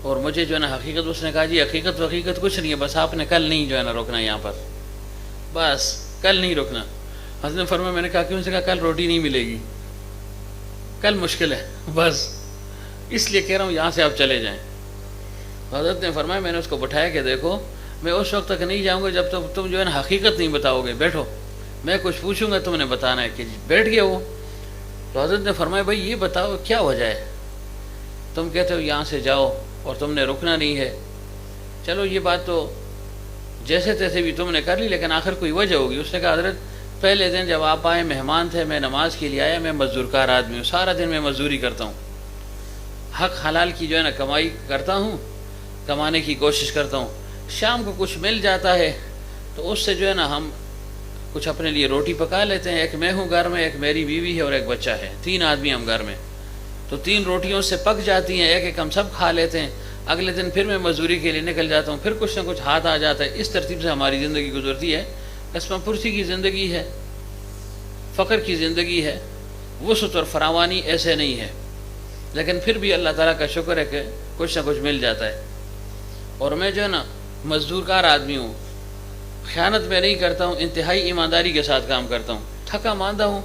اور مجھے جو ہے نا حقیقت, اس نے کہا جی حقیقت کچھ نہیں ہے, بس آپ نے کل نہیں جو ہے نا رکنا یہاں پر, بس کل نہیں رکنا. حضرت نے فرمایا, میں نے کہا کیوں؟ سے کہا کل روٹی نہیں ملے گی, کل مشکل ہے, بس اس لیے کہہ رہا ہوں یہاں سے آپ چلے جائیں. حضرت نے فرمایا, میں نے اس کو بٹھایا کہ دیکھو میں اس وقت تک نہیں جاؤں گا جب تک تم جو ہے نا حقیقت نہیں بتاؤ گے, بیٹھو, میں کچھ پوچھوں گا تم نے بتانا ہے. کہ بیٹھ گیا وہ. تو حضرت نے فرمایا, بھائی یہ بتاؤ کیا وجہ ہے, تم کہتے ہو یہاں سے جاؤ اور تم نے رکنا نہیں ہے. چلو یہ بات تو جیسے تیسے بھی تم نے کر لی, لیکن آخر کوئی وجہ ہوگی. اس نے کہا حضرت پہلے دن جب آپ آئے مہمان تھے, میں نماز کے لیے آیا, میں مزدور کار آدمی ہوں, سارا دن میں مزدوری کرتا ہوں, حق حلال کی جو ہے نا کمائی کرتا ہوں, کمانے کی کوشش کرتا ہوں. شام کو کچھ مل جاتا ہے تو اس سے جو ہے نا ہم کچھ اپنے لیے روٹی پکا لیتے ہیں. ایک میں ہوں گھر میں, ایک میری بیوی ہے اور ایک بچہ ہے, 3 آدمی ہم گھر میں. تو 3 روٹیوں سے پک جاتی ہیں, ایک ایک ہم سب کھا لیتے ہیں. اگلے دن پھر میں مزدوری کے لیے نکل جاتا ہوں, پھر کچھ نہ کچھ ہاتھ آ جاتا ہے. اس ترتیب سے ہماری زندگی گزرتی ہے. قسم پرسی کی زندگی ہے, فقر کی زندگی ہے, وسعت اور فراوانی ایسے نہیں ہے. لیکن پھر بھی اللہ تعالیٰ کا شکر ہے کہ کچھ نہ کچھ مل جاتا ہے. اور میں جو ہے نا مزدور کار آدمی ہوں, خیانت میں نہیں کرتا ہوں, انتہائی ایمانداری کے ساتھ کام کرتا ہوں. تھکا ماندہ ہوں,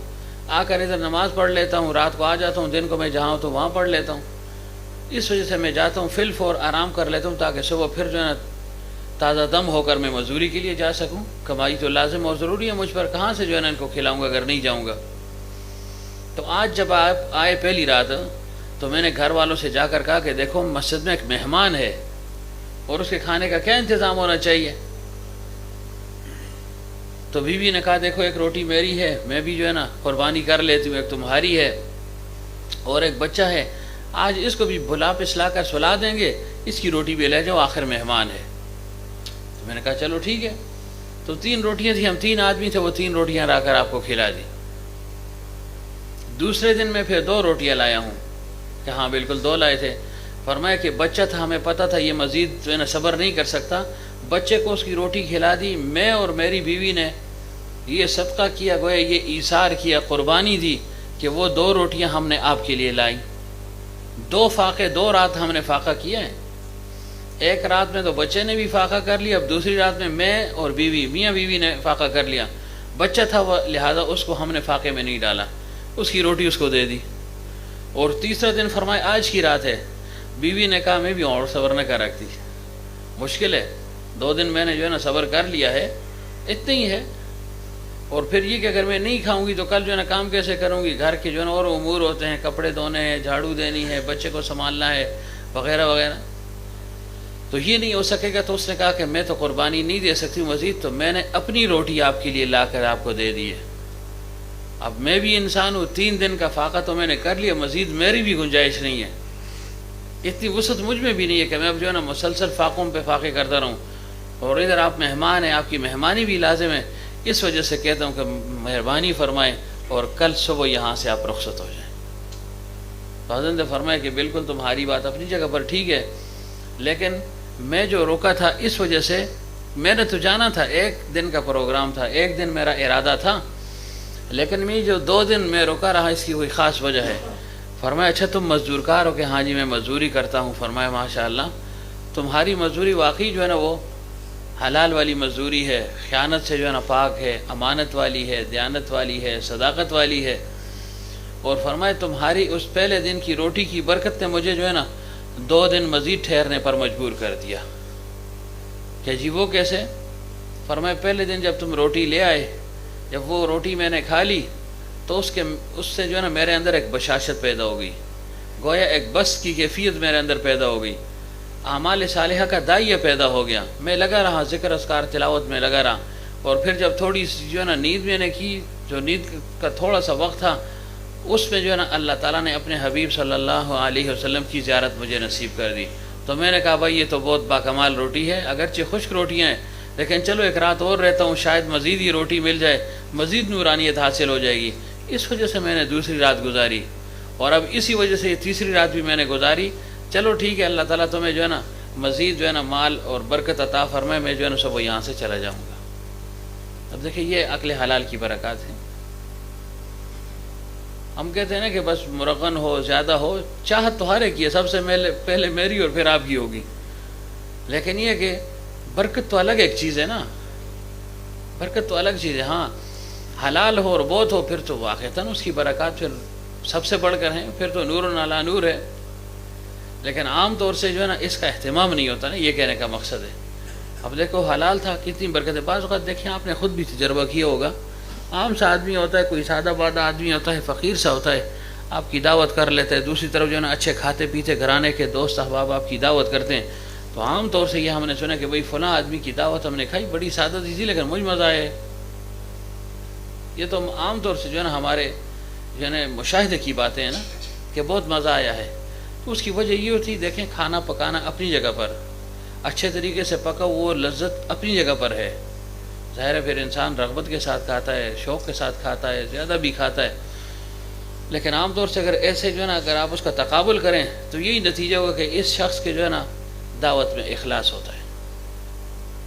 آ کر ادھر نماز پڑھ لیتا ہوں, رات کو آ جاتا ہوں, دن کو میں جہاں ہوں تو وہاں پڑھ لیتا ہوں. اس وجہ سے میں جاتا ہوں, فی الفور آرام کر لیتا ہوں تاکہ صبح پھر جو ہے نا تازہ دم ہو کر میں مزدوری کے لیے جا سکوں. کمائی تو لازم اور ضروری ہے مجھ پر, کہاں سے جو ہے نا ان کو کھلاؤں گا اگر نہیں جاؤں گا. تو آج جب آپ آئے پہلی رات تو میں نے گھر والوں سے جا کر کہا کہ دیکھو مسجد میں ایک مہمان ہے اور اس کے کھانے کا کیا انتظام ہونا چاہیے. تو بیوی نے کہا دیکھو ایک روٹی میری ہے, میں بھی جو ہے نا قربانی کر لیتی ہوں, ایک تمہاری ہے اور ایک بچہ ہے, آج اس کو بھی بلا پسلا کر سلا دیں گے, اس کی روٹی بھی لے جاؤ, آخر مہمان ہے. تو میں نے کہا چلو ٹھیک ہے. تو 3 روٹیاں تھیں, ہم 3 آدمی تھے, وہ 3 روٹیاں لا کر آپ کو کھلا دی. دوسرے دن میں پھر 2 روٹیاں لایا ہوں کہ ہاں بالکل 2 لائے تھے. فرمایا کہ بچہ تھا, ہمیں پتہ تھا یہ مزید جو ہے نا صبر نہیں کر سکتا, بچے کو اس کی روٹی کھلا دی. میں اور میری بیوی نے یہ صدقہ کیا, گویا یہ ایثار کیا, قربانی دی کہ وہ 2 روٹیاں ہم نے آپ کے لیے لائیں. 2 فاقے 2 رات ہم نے فاقہ کیا ہے. ایک رات میں تو بچے نے بھی فاقہ کر لیا, اب دوسری رات میں میں اور بیوی, میاں بیوی نے فاقہ کر لیا. بچہ تھا وہ, لہذا اس کو ہم نے فاقے میں نہیں ڈالا, اس کی روٹی اس کو دے دی. اور تیسرا دن فرمایا آج کی رات ہے. بیوی نے کہا میں بھی اور صبر نہ کر رکھتی, مشکل ہے, 2 دن میں نے جو ہے نا صبر کر لیا ہے, اتنا ہی ہے. اور پھر یہ کہ اگر میں نہیں کھاؤں گی تو کل جو ہے نا کام کیسے کروں گی, گھر کے جو ہے نا اور امور ہوتے ہیں, کپڑے دھونے ہیں, جھاڑو دینی ہے, بچے کو سنبھالنا ہے وغیرہ وغیرہ, تو یہ نہیں ہو سکے گا. تو اس نے کہا کہ میں تو قربانی نہیں دے سکتی مزید, تو میں نے اپنی روٹی آپ کے لیے لا کر آپ کو دے دی ہے. اب میں بھی انسان ہوں, 3 دن کا فاقہ تو میں نے کر لیا, مزید میری بھی گنجائش نہیں ہے, اتنی وسعت مجھ میں بھی نہیں ہے کہ میں اب جو ہے نا مسلسل فاقوں پہ فاقے کرتا رہوں. اور ادھر آپ مہمان ہیں, آپ کی مہمانی بھی لازم ہے. اس وجہ سے کہتا ہوں کہ مہربانی فرمائیں اور کل صبح یہاں سے آپ رخصت ہو جائیں. حضرت نے فرمایا کہ بالکل تمہاری بات اپنی جگہ پر ٹھیک ہے, لیکن میں جو روکا تھا اس وجہ سے, میں نے تو جانا تھا, 1 دن کا پروگرام تھا, 1 دن میرا ارادہ تھا, لیکن میں جو 2 دن میں روکا رہا اس کی کوئی خاص وجہ ہے. فرمایا اچھا تم مزدور کار ہو کہ ہاں جی میں مزدوری کرتا ہوں. فرمایا ماشاءاللہ تمہاری مزدوری واقعی جو ہے نا وہ حلال والی مزدوری ہے, خیانت سے جو ہے نا پاک ہے, امانت والی ہے, دیانت والی ہے, صداقت والی ہے. اور فرمایا تمہاری اس پہلے دن کی روٹی کی برکت نے مجھے جو ہے نا 2 دن مزید ٹھہرنے پر مجبور کر دیا. کہ جی وہ کیسے؟ فرمایا پہلے دن جب تم روٹی لے آئے, جب وہ روٹی میں نے کھا لی تو اس سے جو ہے نا میرے اندر ایک بشاشت پیدا ہو گئی, گویا ایک بس کی کیفیت میرے اندر پیدا ہو گئی, اعمال صالحہ کا دائیہ پیدا ہو گیا. میں لگا رہا ذکر اذکار تلاوت میں لگا رہا, اور پھر جب تھوڑی سی جو ہے نا نیند میں نے کی, جو نیند کا تھوڑا سا وقت تھا, اس میں جو ہے نا اللہ تعالیٰ نے اپنے حبیب صلی اللہ علیہ وسلم کی زیارت مجھے نصیب کر دی. تو میں نے کہا بھائی یہ تو بہت باکمال روٹی ہے, اگرچہ خشک روٹیاں ہیں لیکن چلو 1 رات اور رہتا ہوں, شاید مزید یہ روٹی مل جائے, مزید نورانیت حاصل ہو جائے گی. اس وجہ سے میں نے دوسری رات گزاری, اور اب اسی وجہ سے یہ تیسری رات بھی میں نے گزاری. چلو ٹھیک ہے, اللہ تعالیٰ تمہیں جو ہے نا مزید جو ہے نا مال اور برکت عطا فرمائے, میں جو ہے نا صبح یہاں سے چلا جاؤں گا. اب دیکھیں یہ عقل حلال کی برکات ہیں. ہم کہتے ہیں نا کہ بس مرغن ہو, زیادہ ہو, چاہت تو ہر ایک کی ہے, سب سے پہلے میری اور پھر آپ کی ہوگی, لیکن یہ کہ برکت تو الگ ایک چیز ہے نا, برکت تو الگ چیز ہے. ہاں حلال ہو اور بہت ہو پھر تو واقعتاً اس کی برکات پھر سب سے بڑھ کر ہیں, پھر تو نور علی نور ہے. لیکن عام طور سے جو ہے نا اس کا اہتمام نہیں ہوتا نا, یہ کہنے کا مقصد ہے. اب دیکھو حلال تھا, کتنی برکتیں. بعض اوقات دیکھیں آپ نے خود بھی تجربہ کیا ہوگا, عام سا آدمی ہوتا ہے, کوئی سادہ بادہ آدمی ہوتا ہے, فقیر سا ہوتا ہے, آپ کی دعوت کر لیتے ہیں. دوسری طرف جو ہے نا اچھے کھاتے پیتے گھرانے کے دوست احباب آپ کی دعوت کرتے ہیں, تو عام طور سے یہ ہم نے سنا کہ بھئی فلاں آدمی کی دعوت ہم نے کھائی, بڑی سادہ تھی لیکن مجھ مزہ آئے. یہ تو عام طور سے جو ہے نا ہمارے جو ہے نا مشاہدے کی باتیں ہیں نا کہ بہت مزہ آیا ہے. تو اس کی وجہ یہ ہوتی ہے, دیکھیں کھانا پکانا اپنی جگہ پر, اچھے طریقے سے پکا وہ لذت اپنی جگہ پر ہے, ظاہر ہے پھر انسان رغبت کے ساتھ کھاتا ہے، شوق کے ساتھ کھاتا ہے، زیادہ بھی کھاتا ہے، لیکن عام طور سے اگر ایسے جو ہے نا اگر آپ اس کا تقابل کریں تو یہی نتیجہ ہوگا کہ اس شخص کے جو ہے نا دعوت میں اخلاص ہوتا ہے۔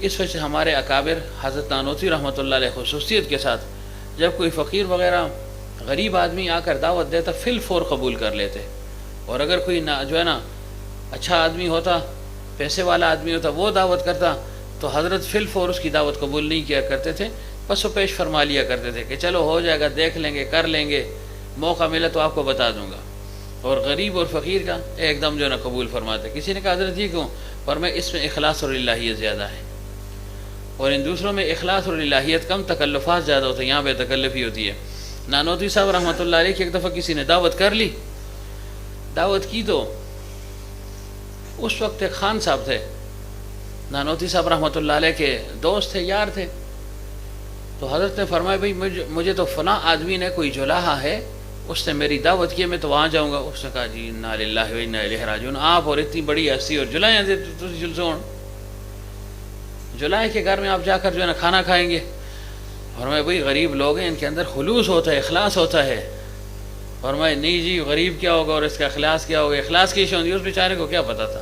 اس وجہ سے ہمارے اکابر حضرت نانوتوی رحمۃ اللہ علیہ خصوصیت کے ساتھ جب کوئی فقیر وغیرہ غریب آدمی آ کر دعوت دیتا فی الفور قبول کر لیتے، اور اگر کوئی جو ہے نا اچھا آدمی ہوتا، پیسے والا آدمی ہوتا، وہ دعوت کرتا تو حضرت فی الفور اس کی دعوت قبول نہیں کیا کرتے تھے، پس و پیش فرما لیا کرتے تھے کہ چلو ہو جائے گا، دیکھ لیں گے، کر لیں گے، موقع ملا تو آپ کو بتا دوں گا۔ اور غریب اور فقیر کا ایک دم جو ہے نا قبول فرماتے۔ کسی نے کہا حضرت یہ کیوں؟ فرمایا اس میں اخلاص اور الہیت زیادہ ہے، اور ان دوسروں میں اخلاص اور الہیت کم، تکلفات زیادہ ہوتے ہیں، یہاں بے تکلفی ہوتی ہے۔ نانوتوی صاحب رحمۃ اللہ علیہ کی ایک دفعہ کسی نے دعوت کر لی، دعوت کی تو اس وقت ایک خان صاحب تھے، نانوتوی صاحب رحمۃ اللہ علیہ کے دوست تھے، یار تھے، تو حضرت نے فرمایا بھائی مجھے تو فلاں آدمی نے کوئی جلاحہ ہے، اس نے میری دعوت کی، میں تو وہاں جاؤں گا۔ اس نے کہا جی انا للہ و انا الیہ راجعون، آپ اور اتنی بڑی ہستی اور جلائیں دے جلسون، جلائے کے گھر میں آپ جا کر جو ہے نا کھانا کھائیں گے؟ فرمایا بھائی غریب لوگ ہیں، ان کے اندر خلوص ہوتا ہے، اخلاص ہوتا ہے۔ فرمایا نہیں جی غریب کیا ہوگا اور اس کا اخلاص کیا ہوگا، اخلاص کی شان اس بیچارے کو کیا پتا تھا۔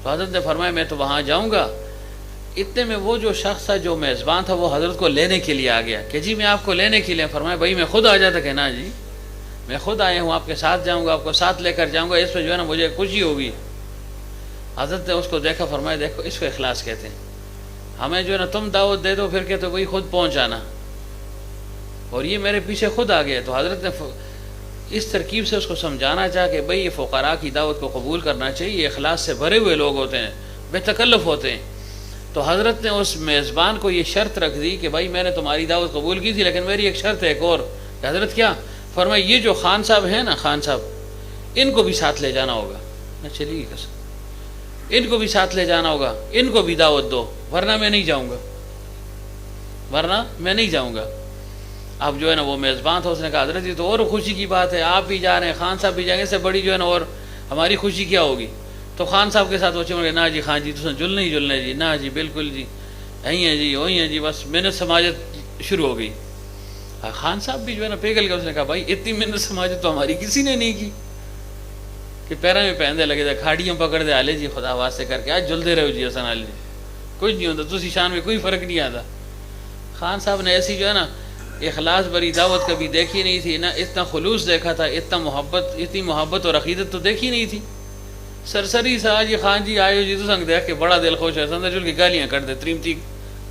تو حضرت نے فرمایا میں تو وہاں جاؤں گا۔ اتنے میں وہ جو شخص تھا جو میزبان تھا وہ حضرت کو لینے کے لیے آ گیا کہ جی میں آپ کو لینے کے لیے۔ فرمایا بھائی میں خود آ جاتا کہ نا جی میں خود آیا ہوں، آپ کے ساتھ جاؤں گا، آپ کو ساتھ لے کر جاؤں گا، اس میں جو ہے نا مجھے خوشی ہوگی۔ حضرت نے اس کو دیکھا، فرمایا دیکھو اس کو اخلاص کہتے ہیں، ہمیں جو ہے نا تم دعوت دے دو پھر کہتے وہی خود پہنچ جانا، اور یہ میرے پیچھے خود آ گیا۔ تو حضرت نے اس ترکیب سے اس کو سمجھانا چاہا کہ بھئی یہ فقراء کی دعوت کو قبول کرنا چاہیے، یہ اخلاص سے بھرے ہوئے لوگ ہوتے ہیں، بے تکلف ہوتے ہیں۔ تو حضرت نے اس میزبان کو یہ شرط رکھ دی کہ بھائی میں نے تمہاری دعوت قبول کی تھی لیکن میری ایک شرط ہے ایک اور۔ کہ حضرت کیا؟ فرمایا یہ جو خان صاحب ہیں نا، خان صاحب، ان کو بھی ساتھ لے جانا ہوگا۔ نہ چلیے کس ان کو بھی ساتھ لے جانا ہوگا، ان کو بھی دعوت دو، ورنہ میں نہیں جاؤں گا، ورنہ میں نہیں جاؤں گا۔ اب جو ہے نا وہ میزبان تھا، اس نے کہا حضرت یہ تو اور خوشی کی بات ہے، آپ بھی جا رہے ہیں، خان صاحب بھی جائیں گے، اس سے بڑی جو ہے نا اور ہماری خوشی کیا ہوگی۔ تو خان صاحب کے ساتھ وہ چمڑ گئے، نہ جی خان جی تو جلنے ہی جلنے جی، نہ جی بالکل جی یہی ہیں جی وہی ہیں جی، بس محنت سماجت شروع ہو گئی۔ خان صاحب بھی جو ہے نا پگھل گئے، اس نے کہا بھائی اتنی محنت سماجت تو ہماری کسی نے نہیں کی، کہ پیروں میں پہندے لگے تھے، کھاڑیوں پکڑ دے، آلے جی خدا واسطے کر کے آج جلدے رہو جی حسن علی، کچھ نہیں ہوتا، تسی شان میں کوئی فرق نہیں آتا۔ خان صاحب نے ایسی جو ہے نا اخلاص بری دعوت کبھی دیکھی نہیں تھی، نہ اتنا خلوص دیکھا تھا، اتنی محبت اور عقیدت تو دیکھی نہیں تھی۔ سرسری سا جی خان جی آئے جی تو سنگ دیکھ کے بڑا دل خوش ہے، سندر جل کی گالیاں کر دے، تریمتی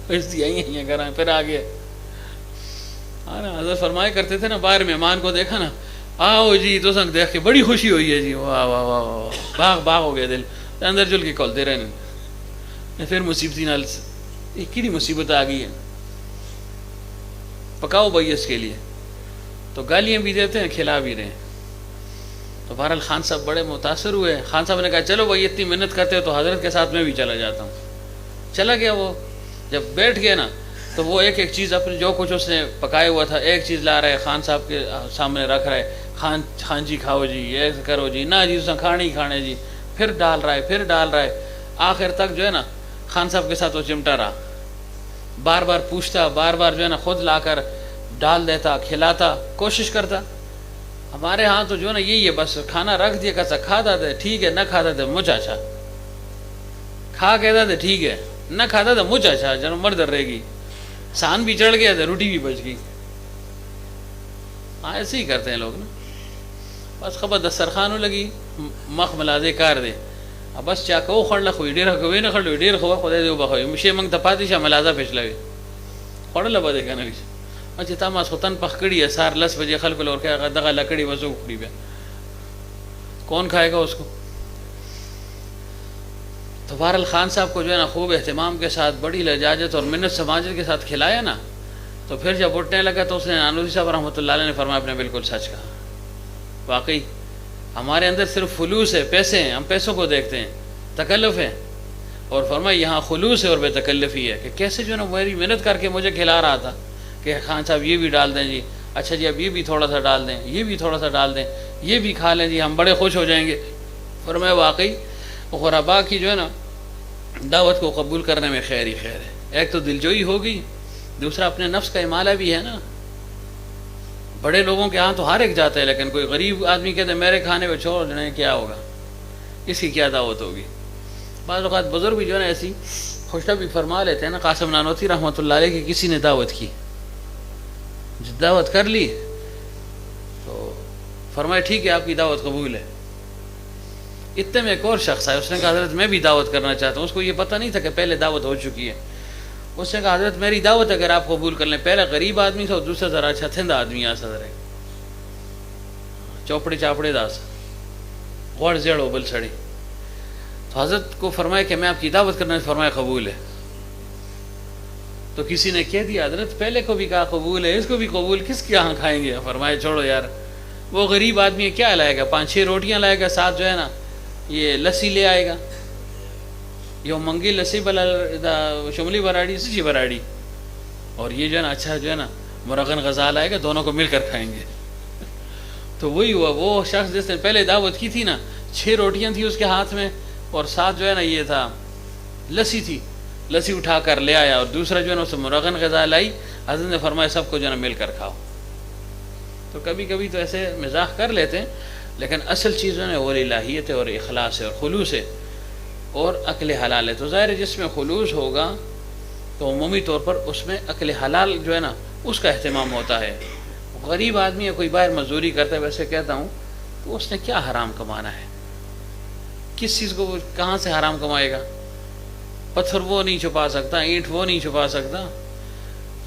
آئی کرائیں، پھر آ گیا۔ حضرت فرمایا کرتے تھے نا باہر مہمان کو دیکھا نا، آؤ جی تو سنگ دیکھ کے بڑی خوشی ہوئی ہے جی، واہ واہ واہ واہ، باغ باغ ہو گیا دل، اندر جل کے کھولتے رہے۔ پھر مصیبتی نال کیڑی مصیبت آ گئی ہے، پکاؤ بھائی اس کے لیے، تو گالیاں بھی دیتے ہیں کھلا بھی رہے ہیں۔ تو بہرحال خان صاحب بڑے متاثر ہوئے، خان صاحب نے کہا چلو بھائی اتنی محنت کرتے ہو تو حضرت کے ساتھ میں بھی چلا جاتا ہوں۔ چلا گیا، وہ جب بیٹھ گیا نا تو وہ ایک ایک چیز اپنے جو کچھ اس نے پکایا ہوا تھا ایک چیز لا رہا ہے، خان صاحب کے سامنے رکھ رہا ہے، خان جی کھاؤ جی، یہ کرو جی، نہ جی اس نے کھانے ہی کھانے جی، پھر ڈال رہا ہے، آخر تک جو ہے نا خان صاحب کے ساتھ وہ چمٹا رہا، بار بار پوچھتا، بار بار جو ہے نا خود لا کر ڈال دیتا، کھلاتا، کوشش کرتا۔ ہمارے ہاں تو جو ہے نا یہی ہے، بس کھانا رکھ دیا، کہتا کھاتا تھا ٹھیک ہے، نہ کھاتا تھا مجھ اچھا، کھا کہتا تھا ٹھیک ہے، نہ کھاتا تھا مجھ اچھا، جنم مرد رہے گی، سان بھی چڑھ گیا تھا، روٹی بھی بچ گئی۔ ہاں ایسے ہی کرتے ہیں لوگ نا، بس خبر دسترخوانوں لگی مخ ملازے کار دے، اب بس چا کو خړل خو ډیر کوي نه خړل ډیر خو خدای دې وبخوي مشه موږ ته پاتې شه ملازه پښلوي خړل به کنه وي چې تا ما سوتن پخ کړی سار 10 بجے خلکو لور کې دغه لکړی وځو کړی بیا کون کھائے گا اس کو؟ تو بہرحال خان صاحب کو جو ہے نا خوب اہتمام کے ساتھ بڑی لجاجت اور منت سماجت کے ساتھ کھلایا نا، تو پھر جب اٹھنے لگا تو اس نے نانوتوی صاحب رحمۃ اللہ علیہ نے فرمایا آپ نے بالکل سچ کہا، واقعی ہمارے اندر صرف خلوص ہے، پیسے ہیں، ہم پیسوں کو دیکھتے ہیں، تکلف ہے، اور فرمایا یہاں خلوص ہے اور بے تکلفی ہے کہ کیسے جو ہے نا میری محنت کر کے مجھے کھلا رہا تھا کہ خان صاحب یہ بھی ڈال دیں جی، اچھا جی اب یہ بھی تھوڑا سا ڈال دیں، یہ بھی تھوڑا سا ڈال دیں، یہ بھی کھا لیں جی، ہم بڑے خوش ہو جائیں گے۔ فرمایا واقعی غرباء کی جو ہے نا دعوت کو قبول کرنے میں خیر ہی خیر ہے، ایک تو دلجوئی ہوگی دوسرا اپنے نفس کا امالہ بھی ہے نا. بڑے لوگوں کے ہاں تو ہر ایک جاتا ہے، لیکن کوئی غریب آدمی کہتے ہیں میرے کھانے پہ چھوڑ دینے کیا ہوگا، اس کی کیا دعوت ہوگی. بعض اوقات بزرگ بھی جو ہے نا ایسی خوشہ بھی فرما لیتے ہیں نا. قاسم نانوتوی رحمۃ اللہ علیہ کی کسی نے دعوت کی، جب دعوت کر لی تو فرمایا ٹھیک ہے آپ کی دعوت قبول ہے. اتنے میں ایک اور شخص آیا، اس نے کہا حضرت میں بھی دعوت کرنا چاہتا ہوں. اس کو یہ پتہ نہیں تھا کہ پہلے دعوت ہو چکی ہے. اس نے کہا حضرت میری دعوت اگر آپ قبول کر لیں. پہلا غریب آدمی تھا اور دوسرا ذرا اچھا تھندا آدمی آ سا رہے چوپڑے چاپڑے داس غور زیڑ بل سڑی. تو حضرت کو فرمایا کہ میں آپ کی دعوت کرنا، فرمایا قبول ہے. تو کسی نے کہہ دیا حضرت پہلے کو بھی کہا قبول ہے، اس کو بھی قبول، کس کے یہاں کھائیں گے. فرمایا چھوڑو یار، وہ غریب آدمی کیا لائے گا، 5-6 روٹیاں لائے گا، ساتھ جو ہے نا یہ لسی لے آئے گا. یہ منگی لسی بلا شملی براڑی سچی براڑی، اور یہ جو ہے نا اچھا جو ہے نا مرغن غزال آئے گا، دونوں کو مل کر کھائیں گے. تو وہی ہوا، وہ شخص جس نے پہلے دعوت کی تھی نا 6 روٹیاں تھی اس کے ہاتھ میں، اور ساتھ جو ہے نا یہ تھا لسی تھی، لسی اٹھا کر لے آیا، اور دوسرا جو ہے نا اس مرغن غزال آئی. حضرت نے فرمایا سب کو جو ہے نا مل کر کھاؤ. تو کبھی کبھی تو ایسے مزاح کر لیتے ہیں، لیکن اصل چیز جو ہے اور الہیت ہے اور اخلاص ہے اور خلوص ہے اور عقل حلال ہے. تو ظاہر ہے جس میں خلوص ہوگا تو عمومی طور پر اس میں عقل حلال جو ہے نا اس کا اہتمام ہوتا ہے. غریب آدمی ہے، کوئی باہر مزدوری کرتا ہے، ویسے کہتا ہوں تو اس نے کیا حرام کمانا ہے، کس چیز کو کہاں سے حرام کمائے گا. پتھر وہ نہیں چھپا سکتا، اینٹ وہ نہیں چھپا سکتا،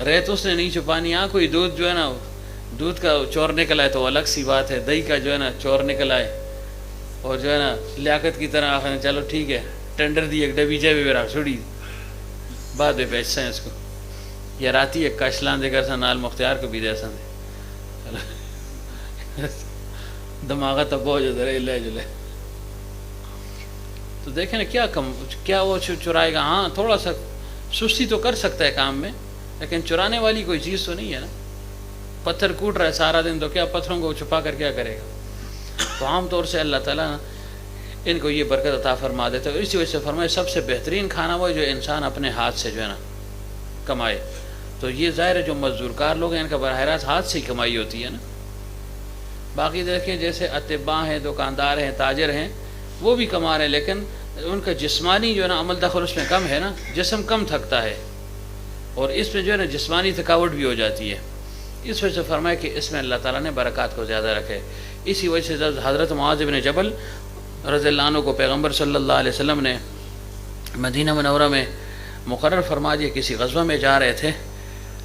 ریت اس نے نہیں چھپانی. ہاں کوئی دودھ جو ہے نا دودھ کا چور نکل آئے تو الگ سی بات ہے، دہی کا جو ہے نا چور نکل آئے اور جو ہے نا لیاقت کی طرح آخر چلو ٹھیک ہے ٹینڈر دی ایک ڈبی جائے بھی چھوڑی بعد میں بیچ سیں اس کو، یا راتی ایک کاشلان دے کر سا نال مختار کو بھی دے سن دماغت تب ہو جائے لے جلے. تو دیکھیں نا کیا وہ چرائے گا. ہاں تھوڑا سا سستی تو کر سکتا ہے کام میں، لیکن چرانے والی کوئی چیز تو نہیں ہے نا. پتھر کوٹ رہا ہے سارا دن تو کیا پتھروں کو چھپا کر کیا کرے گا. تو عام طور سے اللہ تعالیٰ ان کو یہ برکت عطا فرما دیتا ہے. اسی وجہ سے فرمائے سب سے بہترین کھانا وہ جو انسان اپنے ہاتھ سے جو ہے نا کمائے. تو یہ ظاہر ہے جو مزدور کار لوگ ہیں ان کا براہ راست ہاتھ سے ہی کمائی ہوتی ہے نا. باقی دیکھیں جیسے اطباء ہیں، دکاندار ہیں، تاجر ہیں، وہ بھی کما رہے ہیں، لیکن ان کا جسمانی جو ہے نا عمل دخل اس میں کم ہے نا، جسم کم تھکتا ہے اور اس میں جو ہے نا جسمانی تھکاوٹ بھی ہو جاتی ہے. اس وجہ سے فرمایا کہ اس میں اللہ تعالیٰ نے برکات کو زیادہ رکھے. اسی وجہ سے حضرت معاذ بن جبل رضی اللہ عنہ کو پیغمبر صلی اللہ علیہ وسلم نے مدینہ منورہ میں مقرر فرما دیا. کسی غزوہ میں جا رہے تھے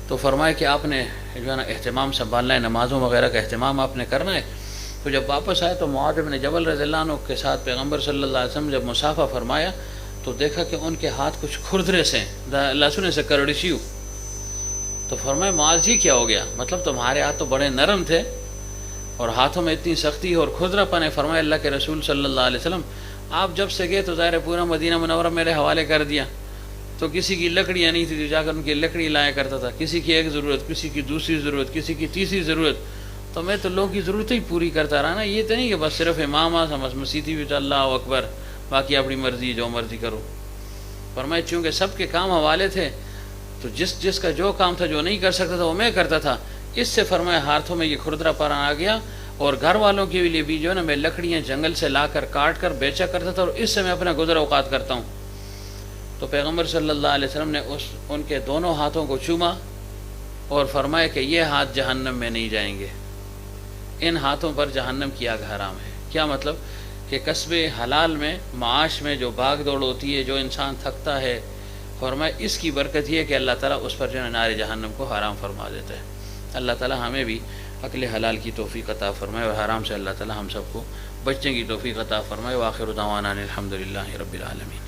تو فرمایا کہ آپ نے جو ہے نا اہتمام سنبھالنا ہے، نمازوں وغیرہ کا اہتمام آپ نے کرنا ہے. تو جب واپس آئے تو معاذ بن جبل رضی اللہ عنہ کے ساتھ پیغمبر صلی اللہ علیہ وسلم جب مصافحہ فرمایا تو دیکھا کہ ان کے ہاتھ کچھ کھردرے سے لہسن سے کرڑشیو. تو فرمایا معاذ جی کیا ہو گیا، مطلب تمہارے ہاتھ تو بڑے نرم تھے اور ہاتھوں میں اتنی سختی اور کھردرا پن ہے. فرمایا اللہ کے رسول صلی اللہ علیہ وسلم آپ جب سے گئے تو ظاہر پورا مدینہ منورہ میرے حوالے کر دیا. تو کسی کی لکڑیاں نہیں تھی تو جا کر ان کی لکڑی لایا کرتا تھا، کسی کی ایک ضرورت، کسی کی دوسری ضرورت، کسی کی تیسری ضرورت. تو میں تو لوگوں کی ضرورتیں ہی پوری کرتا رہا نا. یہ تو نہیں کہ بس صرف امام بس مسیحی بھی اللہ اکبر باقی اپنی مرضی جو مرضی کرو. فرمایا چونکہ سب کے کام حوالے تھے تو جس کا جو کام تھا جو نہیں کر سکتا تھا وہ میں کرتا تھا. اس سے فرمایا ہاتھوں میں یہ کھردرا پن آ گیا. اور گھر والوں کے لیے بھی جو ہے نا میں لکڑیاں جنگل سے لا کر کاٹ کر بیچا کرتا تھا اور اس سے میں اپنا گزر اوقات کرتا ہوں. تو پیغمبر صلی اللہ علیہ وسلم نے ان کے دونوں ہاتھوں کو چوما اور فرمایا کہ یہ ہاتھ جہنم میں نہیں جائیں گے، ان ہاتھوں پر جہنم کی آگ حرام ہے. کیا مطلب کہ کسب حلال میں معاش میں جو بھاگ دوڑ ہوتی ہے، جو انسان تھکتا ہے، فرمایا اس کی برکت یہ ہے کہ اللہ تعالیٰ اس پر جو ہے نار جہنم کو حرام فرما دیتا ہے. اللہ تعالیٰ ہمیں بھی عقل حلال کی توفیق عطا فرمائے اور حرام سے اللہ تعالیٰ ہم سب کو بچنے کی توفیق عطا فرمائے. وآخر دعوانا الحمدللہ رب العالمین.